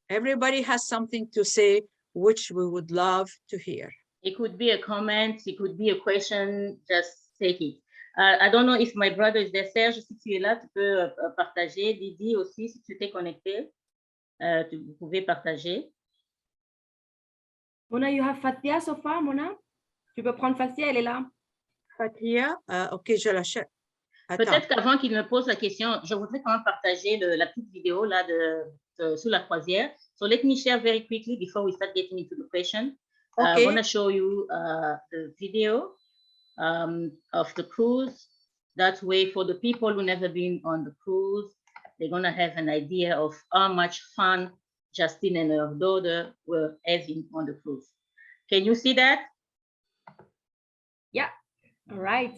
Everybody has something to say, which we would love to hear. It could be a comment, it could be a question, just take it. I don't know if my brother is there. Serge, si tu es là, tu peux partager. Didi aussi, si tu t'es connecté, vous pouvez partager. Mona, you have Fatia so far, Mona? Tu peux prendre Fatia, elle est là. Fatia, ok, je l'achète. Peut-être qu'avant qu'il me pose la question, je voudrais quand même partager la petite vidéo là sous la croisière. So let me share very quickly before we start getting into the question. Okay. I want to show you the video of the cruise. That way, for the people who never been on the cruise, they're going to have an idea of how much fun Justine and her daughter were having on the cruise. Can you see that? Yeah. All right.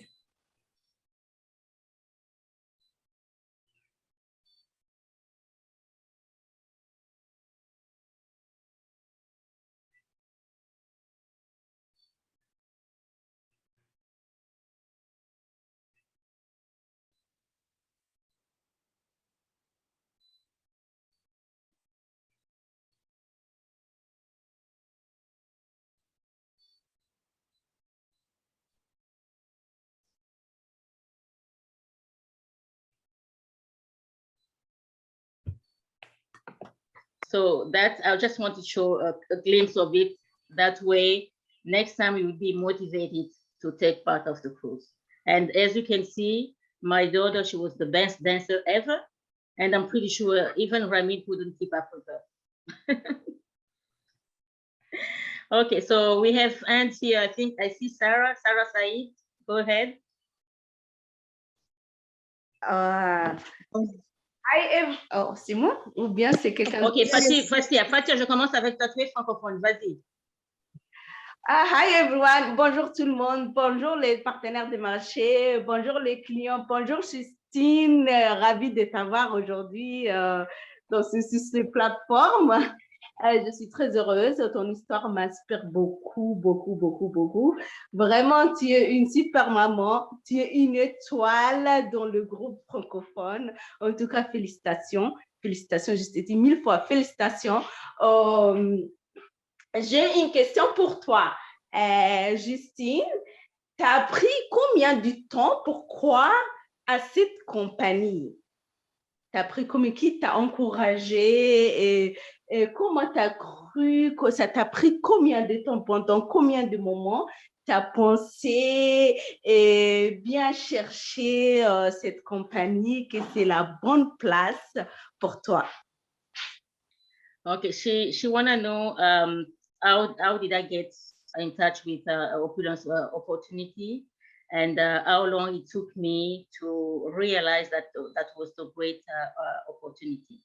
So that I just want to show a glimpse of it. That way, next time you will be motivated to take part of the cruise. And as you can see, my daughter, she was the best dancer ever. And I'm pretty sure even Ramin couldn't keep up with her. Okay, so we have hands here. I think I see Sarah Said. Go ahead. Oh, c'est moi ou bien c'est quelqu'un? Ok, Fatia, je commence avec toi, tu es francophone, vas-y. Hi everyone, bonjour tout le monde, bonjour les partenaires de marché, bonjour les clients, bonjour Justine, ravie de t'avoir aujourd'hui sur cette plateforme. Je suis très heureuse, ton histoire m'inspire beaucoup, beaucoup, beaucoup, beaucoup. Vraiment, tu es une super maman, tu es une étoile dans le groupe francophone. En tout cas, félicitations, félicitations, Justine, 1000 fois félicitations. J'ai une question pour toi. Justine, tu as pris combien de temps pour croire à cette compagnie? Tu as pris combien, qui t'a encouragé et comment tu as cru que ça t'a pris combien de temps, pendant combien de moments tu as pensé et bien cherché cette compagnie, que c'est la bonne place pour toi? Okay, she wanna know how did I get in touch with Opulence opportunity, and how long it took me to realize that that was the great opportunity.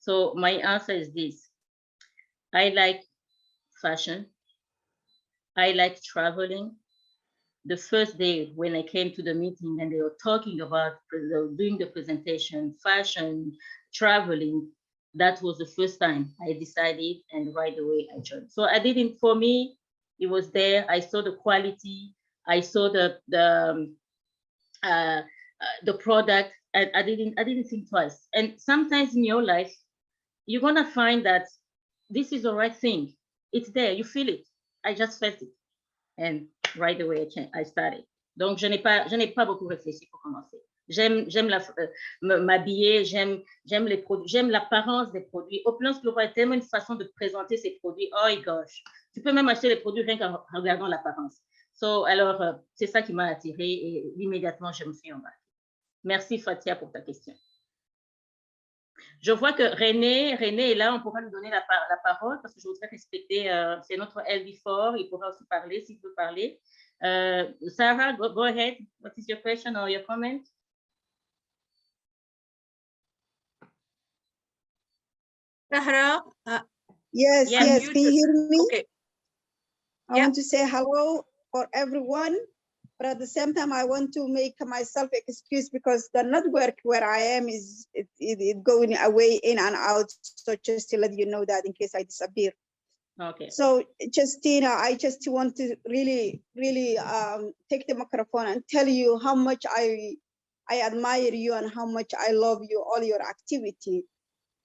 So my answer is this: I like fashion. I like traveling. The first day when I came to the meeting and they were talking about doing the presentation, fashion, traveling, that was the first time I decided, and right away I joined. So I didn't, for me, it was there. I saw the quality. I saw the product. I didn't think twice. And sometimes in your life, you're gonna find that this is the right thing. It's there. You feel it. I just felt it, and right away I started. Donc je n'ai pas beaucoup réfléchi pour commencer. J'aime m'habiller, j'aime les produits, j'aime l'apparence des produits. Opulence Global est tellement une façon de présenter ses produits. Oh gosh, tu peux même acheter les produits rien qu'en regardant l'apparence. So, alors, c'est ça qui m'a attirée et immédiatement, je me suis embarquée. Merci Fatia pour ta question. Je vois que René est là, on pourra lui donner la parole parce que je voudrais respecter, c'est notre LD4, il pourra aussi parler s'il veut parler. Sarah, go ahead. What is your question or your comment? Zahra? Yes, yes. Can you hear me? Okay. I want to say hello for everyone, but at the same time, I want to make myself excuse because the network where I am is it going away in and out. So just to let you know that in case I disappear. Okay. So Justine, I just want to really take the microphone and tell you how much I admire you and how much I love you, all your activity.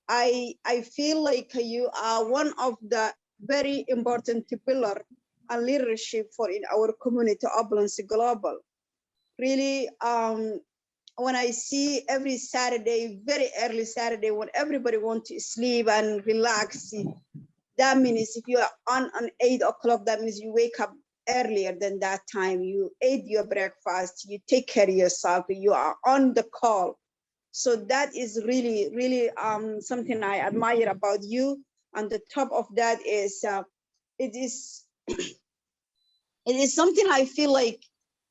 I feel like you are one of the very important pillar and leadership for in our community, Opulence Global. Really, when I see every Saturday, very early Saturday, when everybody wants to sleep and relax, that means if you are on 8 o'clock, that means you wake up earlier than that time. You ate your breakfast, you take care of yourself, you are on the call. So that is really, really something I admire about you. On the top of that is, it is something I feel like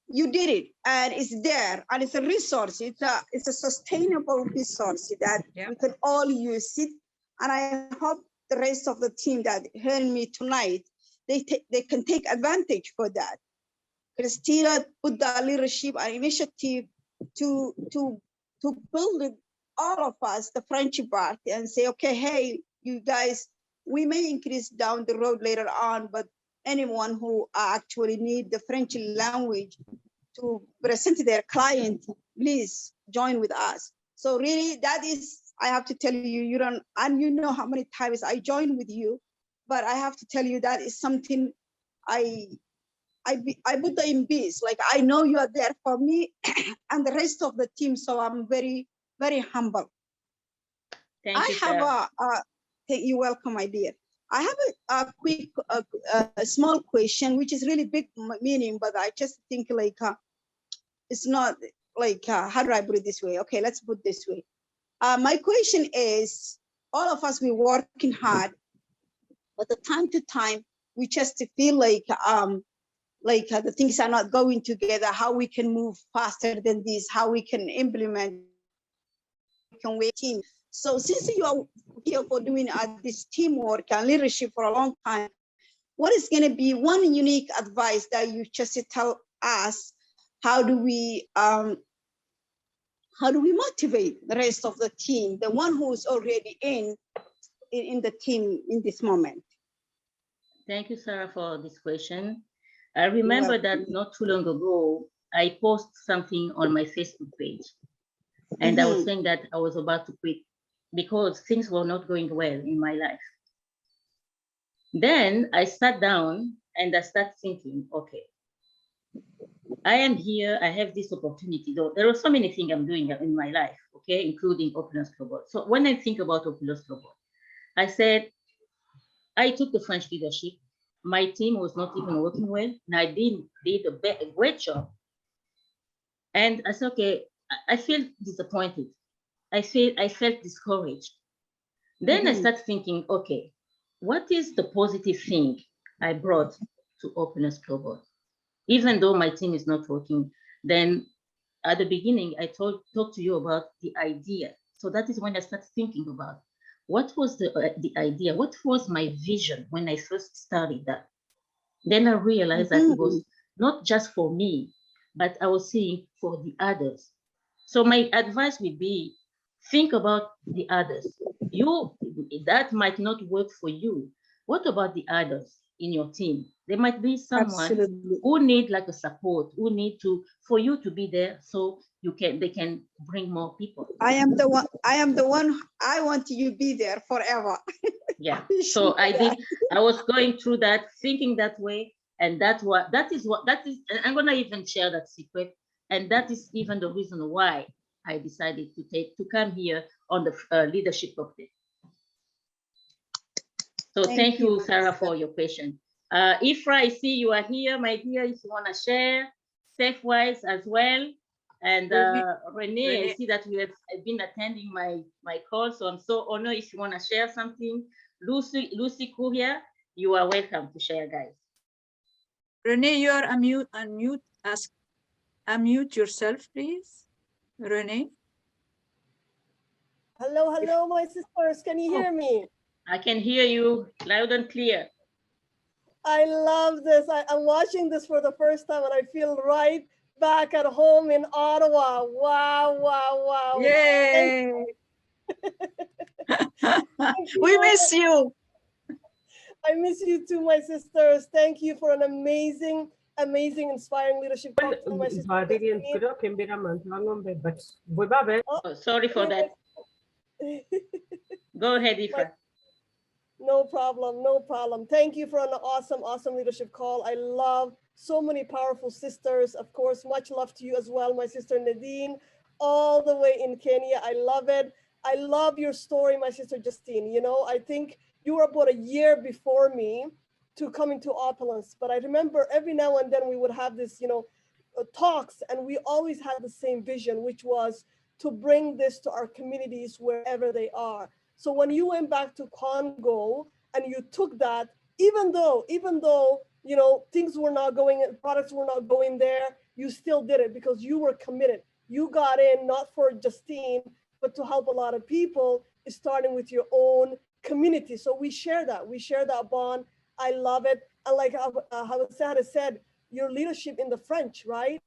you did it and it's there and it's a resource. It's a sustainable resource that we can all use it. And I hope the rest of the team that heard me tonight, they can take advantage for that. Christina put the leadership and initiative to build it, all of us, the friendship party, and say, okay, hey, you guys, we may increase down the road later on, but anyone who actually need the French language to present to their client, please join with us. So really, that is, I have to tell you, you don't, and you know how many times I joined with you, but I have to tell you that is something I put the in peace. Like I know you are there for me and the rest of the team. So I'm very, very humble. Thank you, Sarah. You're welcome, my dear. I have a quick, a small question, which is really big meaning, but I just think like, it's not like, how do I put it this way? Okay, let's put it this way. My question is, all of us, we're working hard, but the time to time, we just feel like the things are not going together, how we can move faster than this, how we can implement, can wait team. So since you are here for doing this teamwork and leadership for a long time, what is going to be one unique advice that you just tell us? How do we motivate the rest of the team, the one who's already in the team in this moment? Thank you, Sarah, for this question. I remember that not too long ago, I posted something on my Facebook page. And I was saying that I was about to quit because things were not going well in my life. Then I sat down and I started thinking, okay, I am here, I have this opportunity. Though there are so many things I'm doing in my life, okay, including Opulence Global. So when I think about Opulence Global, I said, I took the French leadership. My team was not even working well, and I did a great job. And I said, okay, I feel disappointed. I felt discouraged. Then I started thinking, okay, what is the positive thing I brought to Openness Global? Even though my team is not working, then at the beginning, I talked to you about the idea. So that is when I started thinking about what was the idea? What was my vision when I first started that? Then I realized that it was not just for me, but I was seeing for the others. So my advice would be, think about the others. That might not work for you. What about the others in your team? There might be someone who need like a support, who need for you to be there so they can bring more people. I am the one, I want you to be there forever. Yeah. So I was going through that, thinking that way. And that is, and I'm gonna even share that secret. And that is even the reason why I decided to come here on the leadership update. So thank you, Sarah, for your question. Ifra, I see you are here, my dear. If you want to share, SafeWise as well. And Renee, I see that you have been attending my call, so I'm so honored. If you want to share something, Lucy Kuria, you are welcome to share, guys. Renee, you are unmute yourself, please. Renee. Hello, my sisters. Can you hear me? I can hear you loud and clear. I love this. I'm watching this for the first time and I feel right back at home in Ottawa. Wow. Yay! We miss you. I miss you too, my sisters. Thank you for an amazing, inspiring leadership. My sister, sorry for that. Go ahead, Ifra. No problem. Thank you for an awesome leadership call. I love so many powerful sisters. Of course, much love to you as well, my sister Nadine, all the way in Kenya. I love it. I love your story, my sister Justine. You know, I think you were about a year before me to coming to Opulence, but I remember every now and then we would have this, talks, and we always had the same vision, which was to bring this to our communities wherever they are. So when you went back to Congo and you took that, even though, things were not going, products were not going there, you still did it because you were committed. You got in not for Justine, but to help a lot of people, starting with your own community. So we share that bond. I love it. And like Hassan has said, your leadership in the French, right?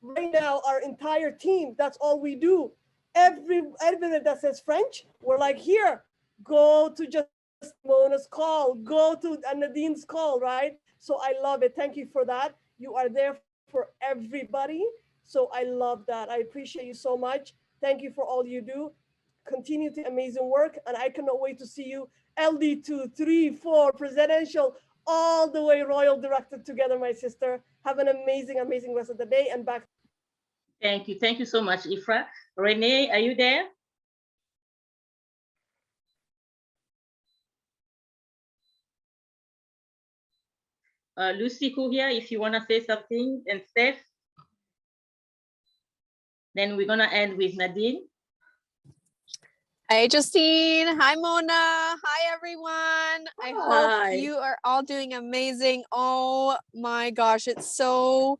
Right now, our entire team, that's all we do. Everything that says French, we're like, here, go to just Mona's call, go to Nadine's call, right? So I love it. Thank you for that. You are there for everybody. So I love that. I appreciate you so much. Thank you for all you do. Continue the amazing work. And I cannot wait to see you LD2, 3, 4, presidential, all the way royal directed together, my sister. Have an amazing rest of the day and back. Thank you so much, Ifra. Renee, are you there? Lucy Courier, if you want to say something, and Steph. Then we're going to end with Nadine. Hi, Justine. Hi, Mona. Hi, everyone. I Hi. hope you are all doing amazing. Oh my gosh, it's so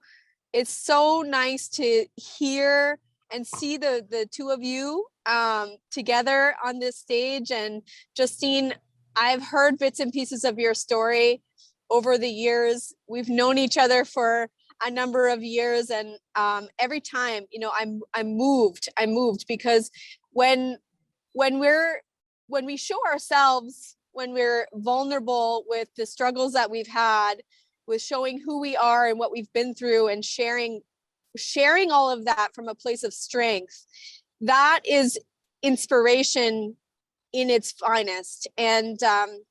nice to hear and see the two of you together on this stage. And Justine, I've heard bits and pieces of your story over the years. We've known each other for a number of years, and every time, you know, I'm moved because when we show ourselves, when we're vulnerable with the struggles that we've had, with showing who we are and what we've been through, and sharing all of that from a place of strength, that is inspiration in its finest. And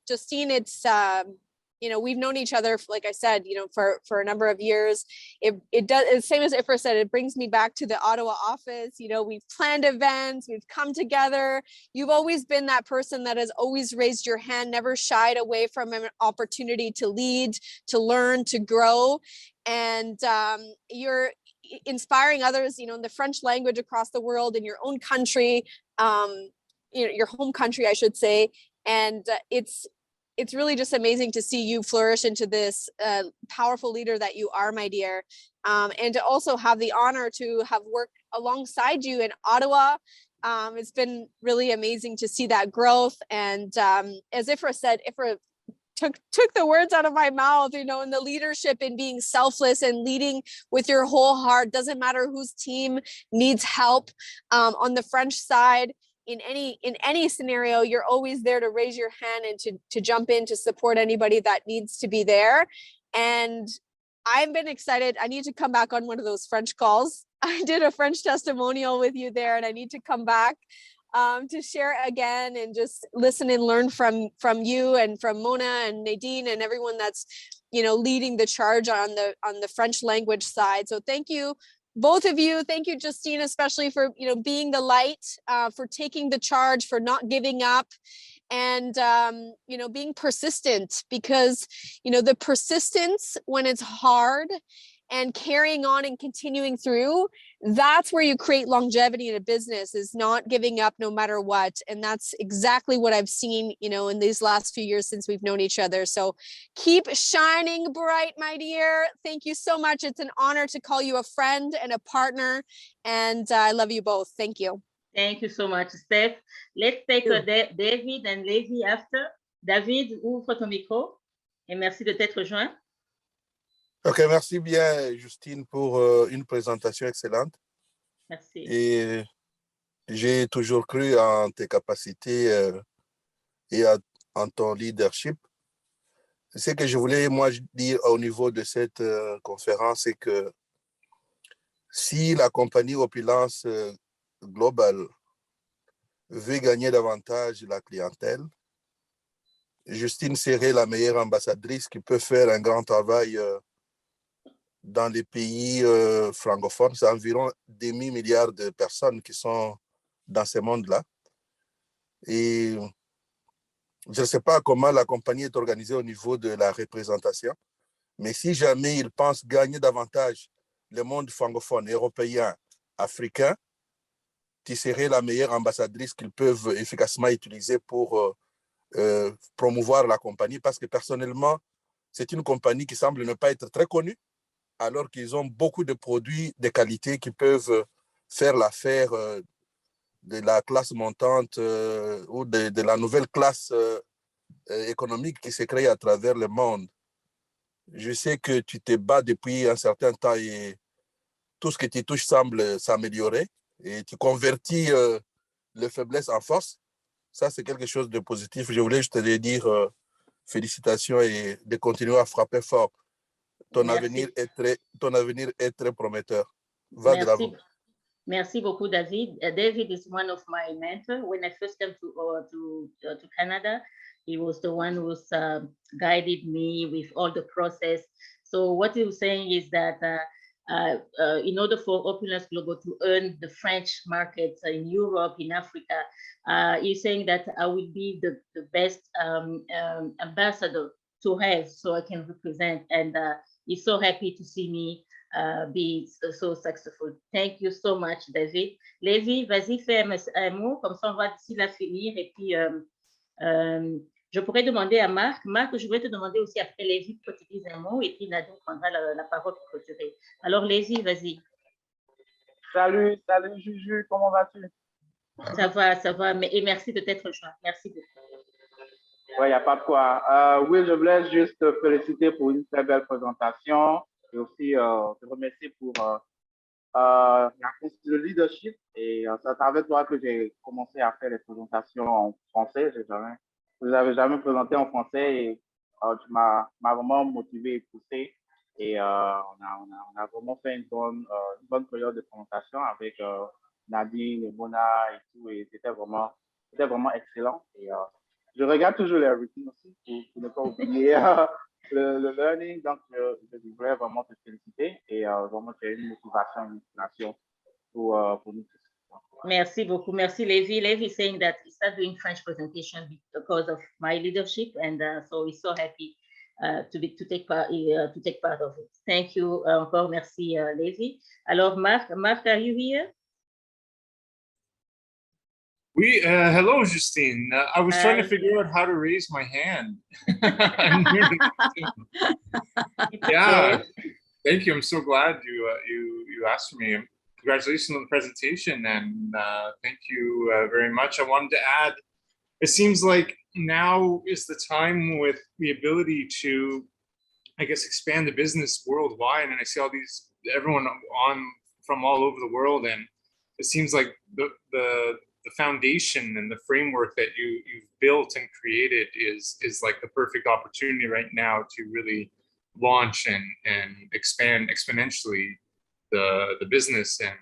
Justine, it's you know, we've known each other, like I said, you know, for a number of years. It does, it's same as Ifra said, it brings me back to the Ottawa office. You know, we've planned events, we've come together. You've always been that person that has always raised your hand, never shied away from an opportunity to lead, to learn, to grow. And you're inspiring others, you know, in the French language across the world, in your own country, you know, your home country, I should say. And it's really just amazing to see you flourish into this powerful leader that you are, my dear. And to also have the honor to have worked alongside you in Ottawa. It's been really amazing to see that growth. And as Ifra said, Ifra took the words out of my mouth, you know, in the leadership and being selfless and leading with your whole heart. Doesn't matter whose team needs help. On the French side, in any scenario, you're always there to raise your hand and to jump in to support anybody that needs to be there. And I've been excited. I need to come back on one of those French calls. I did a French testimonial with you there, and I need to come back to share again and just listen and learn from you and from Mona and Nadine and everyone that's, you know, leading the charge on the French language side. So thank you, both of you. Thank you, Justine, especially for, you know, being the light, for taking the charge, for not giving up, and you know, being persistent, because, you know, the persistence when it's hard and carrying on and continuing through, that's where you create longevity in a business, is not giving up no matter what. And that's exactly what I've seen, you know, in these last few years since we've known each other. So keep shining bright, my dear. Thank you so much. It's an honor to call you a friend and a partner. And I love you both. Thank you. Thank you so much, Steph. Let's take David and Levi after. David, ouvre ton micro. Et merci de t'être joint. Ok, merci bien, Justine, pour une présentation excellente. Merci. Et j'ai toujours cru en tes capacités et en ton leadership. Ce que je voulais, moi, dire au niveau de cette conférence, c'est que si la compagnie Opulence Global veut gagner davantage la clientèle, Justine serait la meilleure ambassadrice qui peut faire un grand travail dans les pays francophones. C'est environ 2 milliards de personnes qui sont dans ce monde-là. Et je ne sais pas comment la compagnie est organisée au niveau de la représentation, mais si jamais ils pensent gagner davantage le monde francophone, européen, africain, tu serais la meilleure ambassadrice qu'ils peuvent efficacement utiliser pour promouvoir la compagnie, parce que personnellement, c'est une compagnie qui semble ne pas être très connue, alors qu'ils ont beaucoup de produits de qualité qui peuvent faire l'affaire de la classe montante ou de la nouvelle classe économique qui se crée à travers le monde. Je sais que tu te bats depuis un certain temps et tout ce que tu touches semble s'améliorer et tu convertis les faiblesses en force. Ça, c'est quelque chose de positif. Je voulais juste te dire félicitations et de continuer à frapper fort. Ton avenir est très prometteur. Va de l'avant. Merci beaucoup, David. David is one of my mentors. When I first came to Canada, he was the one who guided me with all the process. So what he was saying is that in order for Opulence Global to earn the French markets in Europe, in Africa, he's saying that I will be the best ambassador to have so I can represent. And he's so happy to see me be so successful. Thank you so much, David. Lévi, vas-y, fais un mot, comme ça on va d'ici là finir. Et puis, je pourrais demander à Marc. Marc, je voulais te demander aussi après Lévi pour que tu dises un mot et puis Nadine prendra la parole pour clôturer. Alors, Lévi, vas-y. Salut Juju, comment vas-tu? Ça va, et merci de t'être joint. Merci beaucoup. Oui, il n'y a pas de quoi. Oui, je voulais juste te féliciter pour une très belle présentation et aussi te remercier pour le leadership. Et c'est avec toi que j'ai commencé à faire les présentations en français. Je ne l'avais jamais présenté en français et tu m'as vraiment motivé et poussé. Et on a vraiment fait une bonne période de présentation avec Nadine et Mona et tout. Et c'était vraiment excellent. Et je regarde toujours les routines aussi pour ne pas oublier le learning. Donc, je voudrais vraiment te féliciter et vraiment tu as une motivation, une inspiration pour nous tous. Merci beaucoup. Merci, Lévi. Lévi saying that he started doing French presentation because of my leadership, and so he's so happy to take part of it. Thank you encore. Merci, Lévi. Alors, Marc, are you here? Hello, Justine. I was trying to figure out how to raise my hand. Yeah, thank you. I'm so glad you asked me. Congratulations on the presentation, and thank you very much. I wanted to add, it seems like now is the time with the ability to, I guess, expand the business worldwide. And I see everyone from all over the world, and it seems like the foundation and the framework that you've built and created is like the perfect opportunity right now to really launch and expand exponentially the business and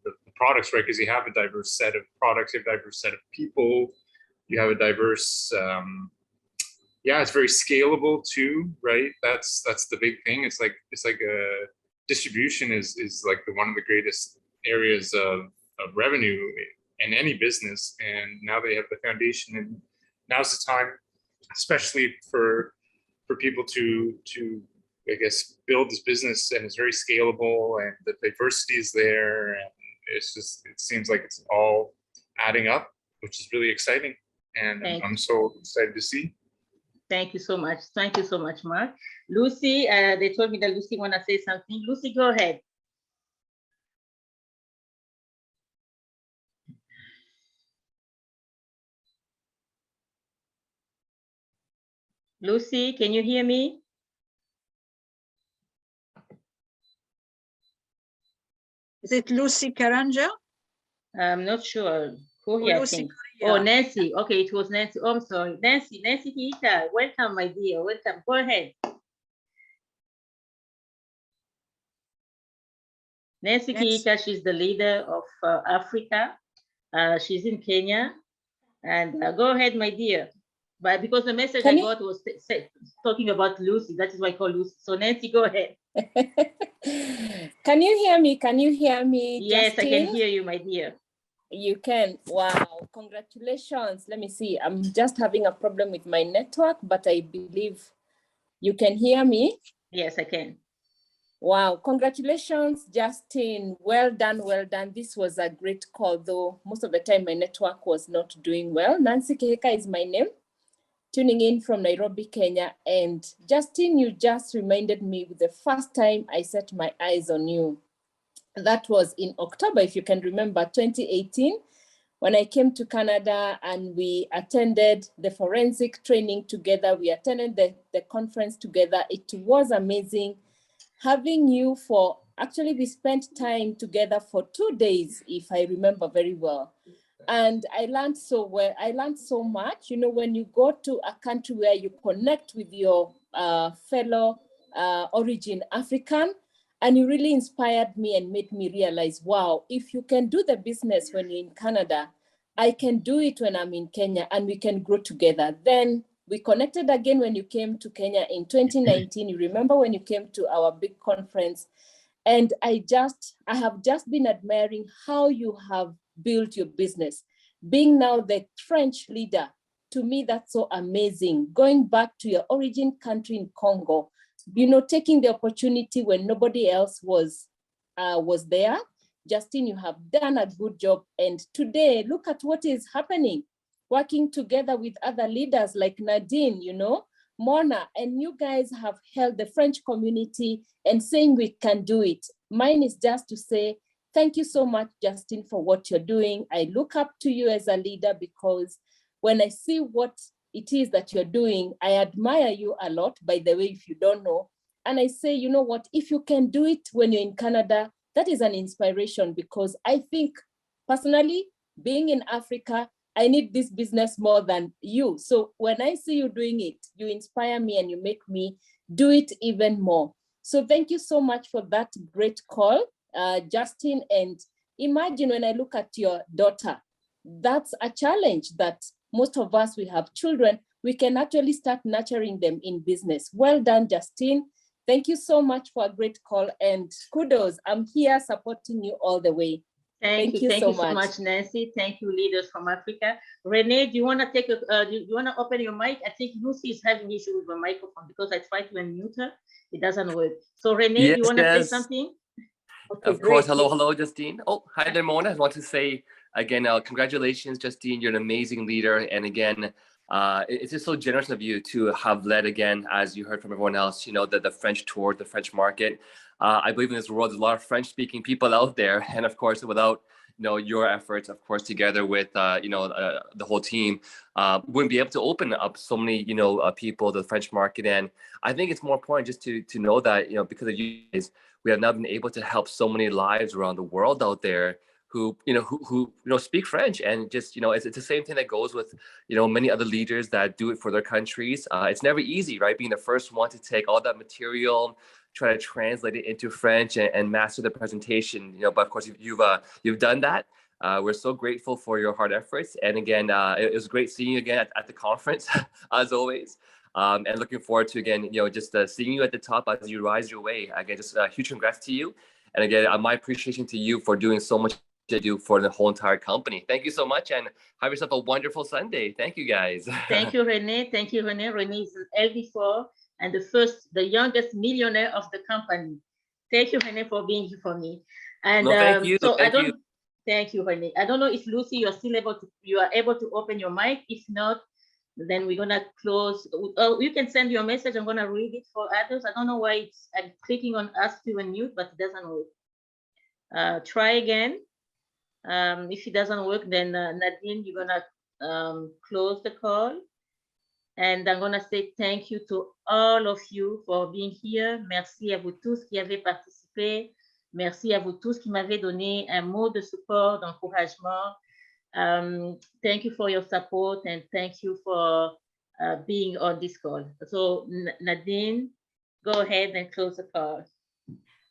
the products, right? Because you have a diverse set of products, you have a diverse set of people, you have a diverse, it's very scalable too, right? That's the big thing. It's like a distribution is like one of the greatest areas of revenue in any business, and now they have the foundation, and now's the time, especially for people to I guess build this business, and it's very scalable, and the diversity is there, and it seems like it's all adding up, which is really exciting, and I'm so excited to see. Thank you so much. Thank you so much, Mark. Lucy, they told me that Lucy want to say something. Lucy, go ahead. Lucy, can you hear me? Is it Lucy Karanja? I'm not sure. Who here? Oh, Nancy. Okay, it was Nancy. Oh, I'm sorry. Nancy Hita. Welcome, my dear. Welcome. Go ahead. Nancy Hita, she's the leader of Africa. She's in Kenya. And go ahead, my dear. But because the message I got was talking about Lucy, that is why I call Lucy. So Nancy, go ahead. Can you hear me? Can you hear me? Yes, Justine? I can hear you, my dear. You can. Wow, congratulations. Let me see. I'm just having a problem with my network, but I believe you can hear me. Yes, I can. Wow, congratulations, Justine. Well done, well done. This was a great call, though most of the time my network was not doing well. Nancy Keheka is my name. Tuning in from Nairobi, Kenya. And Justine, you just reminded me with the first time I set my eyes on you. That was in October, if you can remember, 2018, when I came to Canada and we attended the forensic training together. We attended the conference together. It was amazing having you actually we spent time together for 2 days, if I remember very well. And I learned so well. I learned so much. You know, when you go to a country where you connect with your fellow origin African, and you really inspired me and made me realize, wow, if you can do the business when you're in Canada, I can do it when I'm in Kenya, and we can grow together. Then we connected again when you came to Kenya in 2019. You remember when you came to our big conference, and I have just been admiring how you have built your business, being now the French leader to me, that's so amazing. Going back to your origin country in Congo, you know, taking the opportunity when nobody else was there. Justine, you have done a good job. And today, look at what is happening. Working together with other leaders like Nadine, you know, Mona, and you guys have held the French community and saying we can do it. Mine is just to say, thank you so much, Justine, for what you're doing. I look up to you as a leader because when I see what it is that you're doing, I admire you a lot, by the way, if you don't know. And I say, you know what, if you can do it when you're in Canada, that is an inspiration, because I think personally, being in Africa, I need this business more than you. So when I see you doing it, you inspire me and you make me do it even more. So thank you so much for that great call, Justine. And imagine when I look at your daughter, that's a challenge that most of us, we have children, we can actually start nurturing them in business. Well done, Justine. Thank you so much for a great call, and kudos. I'm here supporting you all the way. Thank you so much, Nancy. Thank you, leaders from Africa. Renee, do you want to take a? Do you want to open your mic? I think Lucy is having issue with the microphone because I tried to unmute her. It doesn't work. So Renee, yes, you want to say something? Okay, of course. Hello, Justine. Oh, hi there, Mona. I want to say again, congratulations, Justine. You're an amazing leader, and again, it's just so generous of you to have led again, as you heard from everyone else. You know, the French tour, the French market. I believe in this world, there's a lot of French-speaking people out there, and of course, without your efforts, of course, together with the whole team, wouldn't be able to open up so many people to the French market. And I think it's more important just to know that because of you guys, we have now been able to help so many lives around the world out there who speak French. And just it's the same thing that goes with many other leaders that do it for their countries. It's never easy, right? Being the first one to take all that material, try to translate it into French and master the presentation, but of course you've done that. We're so grateful for your hard efforts. And again, it was great seeing you again at the conference, as always. And looking forward to, again, just seeing you at the top as you rise your way. Again, just a huge congrats to you. And again, my appreciation to you for doing so much to do for the whole entire company. Thank you so much, and have yourself a wonderful Sunday. Thank you, guys. Thank you, Renee. Thank you, Renee. Renee is an LD4 and the youngest millionaire of the company. Thank you, Renee, for being here for me. And thank you. So thank you, Renee. I don't know if Lucy, you are able to open your mic. If not, then we're gonna close. You can send your message. I'm gonna read it for others. I don't know why I'm clicking on ask to unmute, but it doesn't work. Try again. If it doesn't work, then Nadine, you're gonna close the call. And I'm gonna say thank you to all of you for being here. Merci à vous tous qui avez participé. Merci à vous tous qui m'avez donné un mot de support, d'encouragement. Thank you for your support, and thank you for being on this call. So Nadine, go ahead and close the call.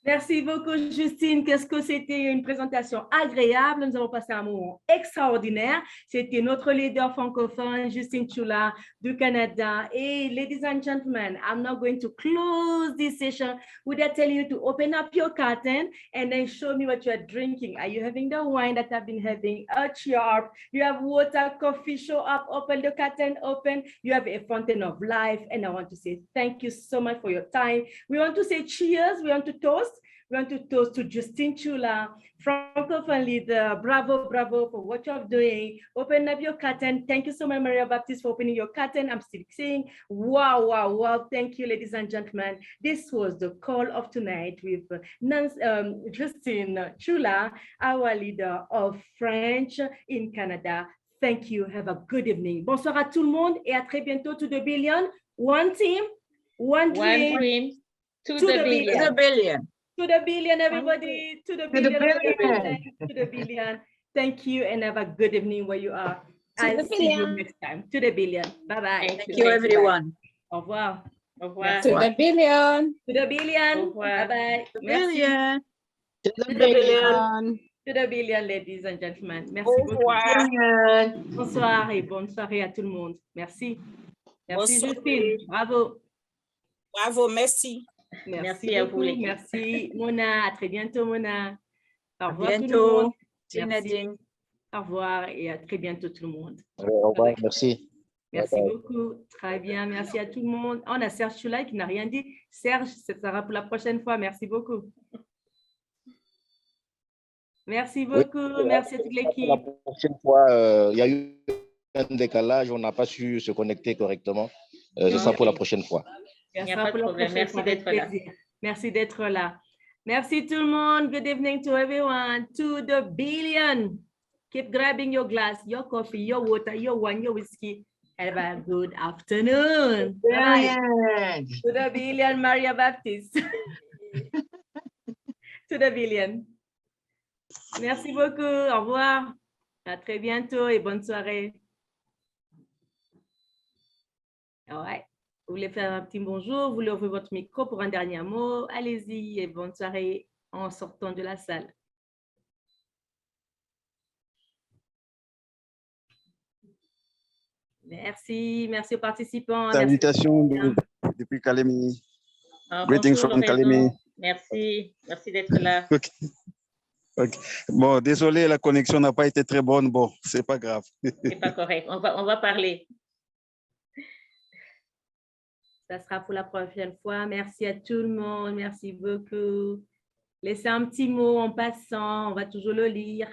Merci beaucoup, Justine. Qu'est-ce que c'était une présentation agréable. Nous avons passé un moment extraordinaire. C'était notre leader francophone, Justine Chula du Canada. Et ladies and gentlemen, I'm now going to close this session without telling you to open up your curtain and then show me what you are drinking. Are you having the wine that I've been having? Cheer up. You have water, coffee, show up, open the curtain, open. You have a fountain of life. And I want to say thank you so much for your time. We want to say cheers. We want to toast. We want to toast to Justine Chula, Francophone leader. Bravo, bravo for what you're doing. Open up your curtain. Thank you so much, Maria Baptiste, for opening your curtain. I'm still seeing. Wow, wow, wow. Thank you, ladies and gentlemen. This was the call of tonight with Justine Chula, our leader of French in Canada. Thank you. Have a good evening. Bonsoir à tout le monde et à très bientôt to the billion. One team, one dream. To the billion. To the billion. To the billion, everybody. To the billion. To the billion. Thank you, and have a good evening where you are. I'll see you next time. To the billion. Bye-bye. Thank you, everyone. Au revoir. Au revoir. To the billion. To the billion. Bye-bye. To the billion. To the billion. To the billion, ladies and gentlemen. Merci beaucoup. Bonsoir et bonne soirée à tout le monde. Merci. Merci, Justine. Bravo. Bravo, merci. Merci à vous. Merci, Mona. À très bientôt, Mona. Au revoir, bientôt. tout le monde. Merci. Au revoir et à très bientôt, tout le monde. Au revoir, merci. Merci beaucoup. Très bien. Merci à tout le monde. On a Serge Chula qui n'a rien dit. Serge, ce sera pour la prochaine fois. Merci beaucoup. Merci beaucoup. Oui, Merci à toute l'équipe. la prochaine fois, il y a eu un décalage, on n'a pas su se connecter correctement. Ce sera pour la prochaine fois. Il n'y a pas de problème. Merci d'être là. Merci d'être là. Merci tout le monde. Good evening to everyone. To the billion. Keep grabbing your glass, your coffee, your water, your wine, your whiskey. Have a good afternoon. Bye. To the billion, Maria Baptiste. To the billion. Merci beaucoup. Au revoir. À très bientôt et bonne soirée. All right. Vous voulez faire un petit bonjour? Vous voulez ouvrir votre micro pour un dernier mot? Allez-y et bonne soirée en sortant de la salle. Merci. Merci aux participants. Salutations depuis Calémie. Greetings Bonjour, from Calémie. Merci. Merci d'être là. Okay. Okay. Bon, désolé, la connexion n'a pas été très bonne. Bon, c'est pas grave. C'est pas correct. On va parler. Ça sera pour la prochaine fois. Merci à tout le monde. Merci beaucoup. Laissez un petit mot en passant. On va toujours le lire.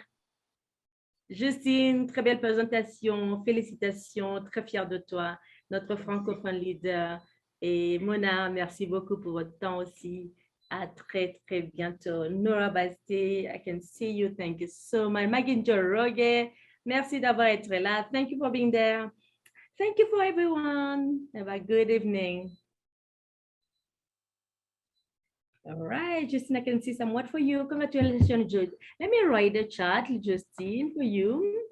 Justine, très belle présentation. Félicitations. Très fière de toi, notre francophone leader. Et Mona, merci beaucoup pour votre temps aussi. À très, très bientôt. Nora Baste, I can see you. Thank you so much. Maginjo Roge, merci d'avoir été là. Thank you for being there. Thank you for everyone. Have a good evening. All right, Justine, I can see some word for you. Congratulations, Jude. Let me write the chat, Justine, for you.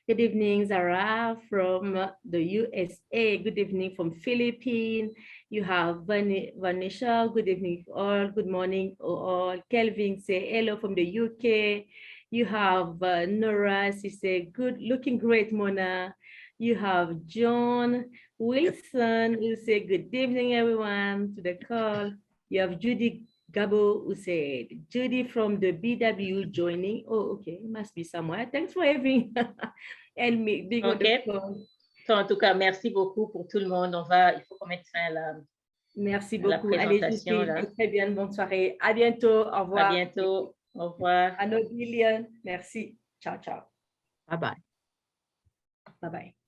Good evening, Zara from the USA. Good evening from Philippines. You have Vanisha. Good evening all. Good morning all. Kelvin say hello from the UK. You have Nora. She say good, looking great, Mona. You have John Wilson who say good evening, everyone, to the call. You have Judy Gabo who said, Judy from the BW joining. Oh, okay, must be somewhere. Thanks for having and me being on the phone. En tout cas, merci beaucoup pour tout le monde. Il faut qu'on mette fin à la Merci beaucoup. Allez, présentation. très bien, bonne soirée. À bientôt. Au revoir. À bientôt. Au revoir. À nos billions. Merci. Ciao, ciao. Bye-bye. Bye-bye.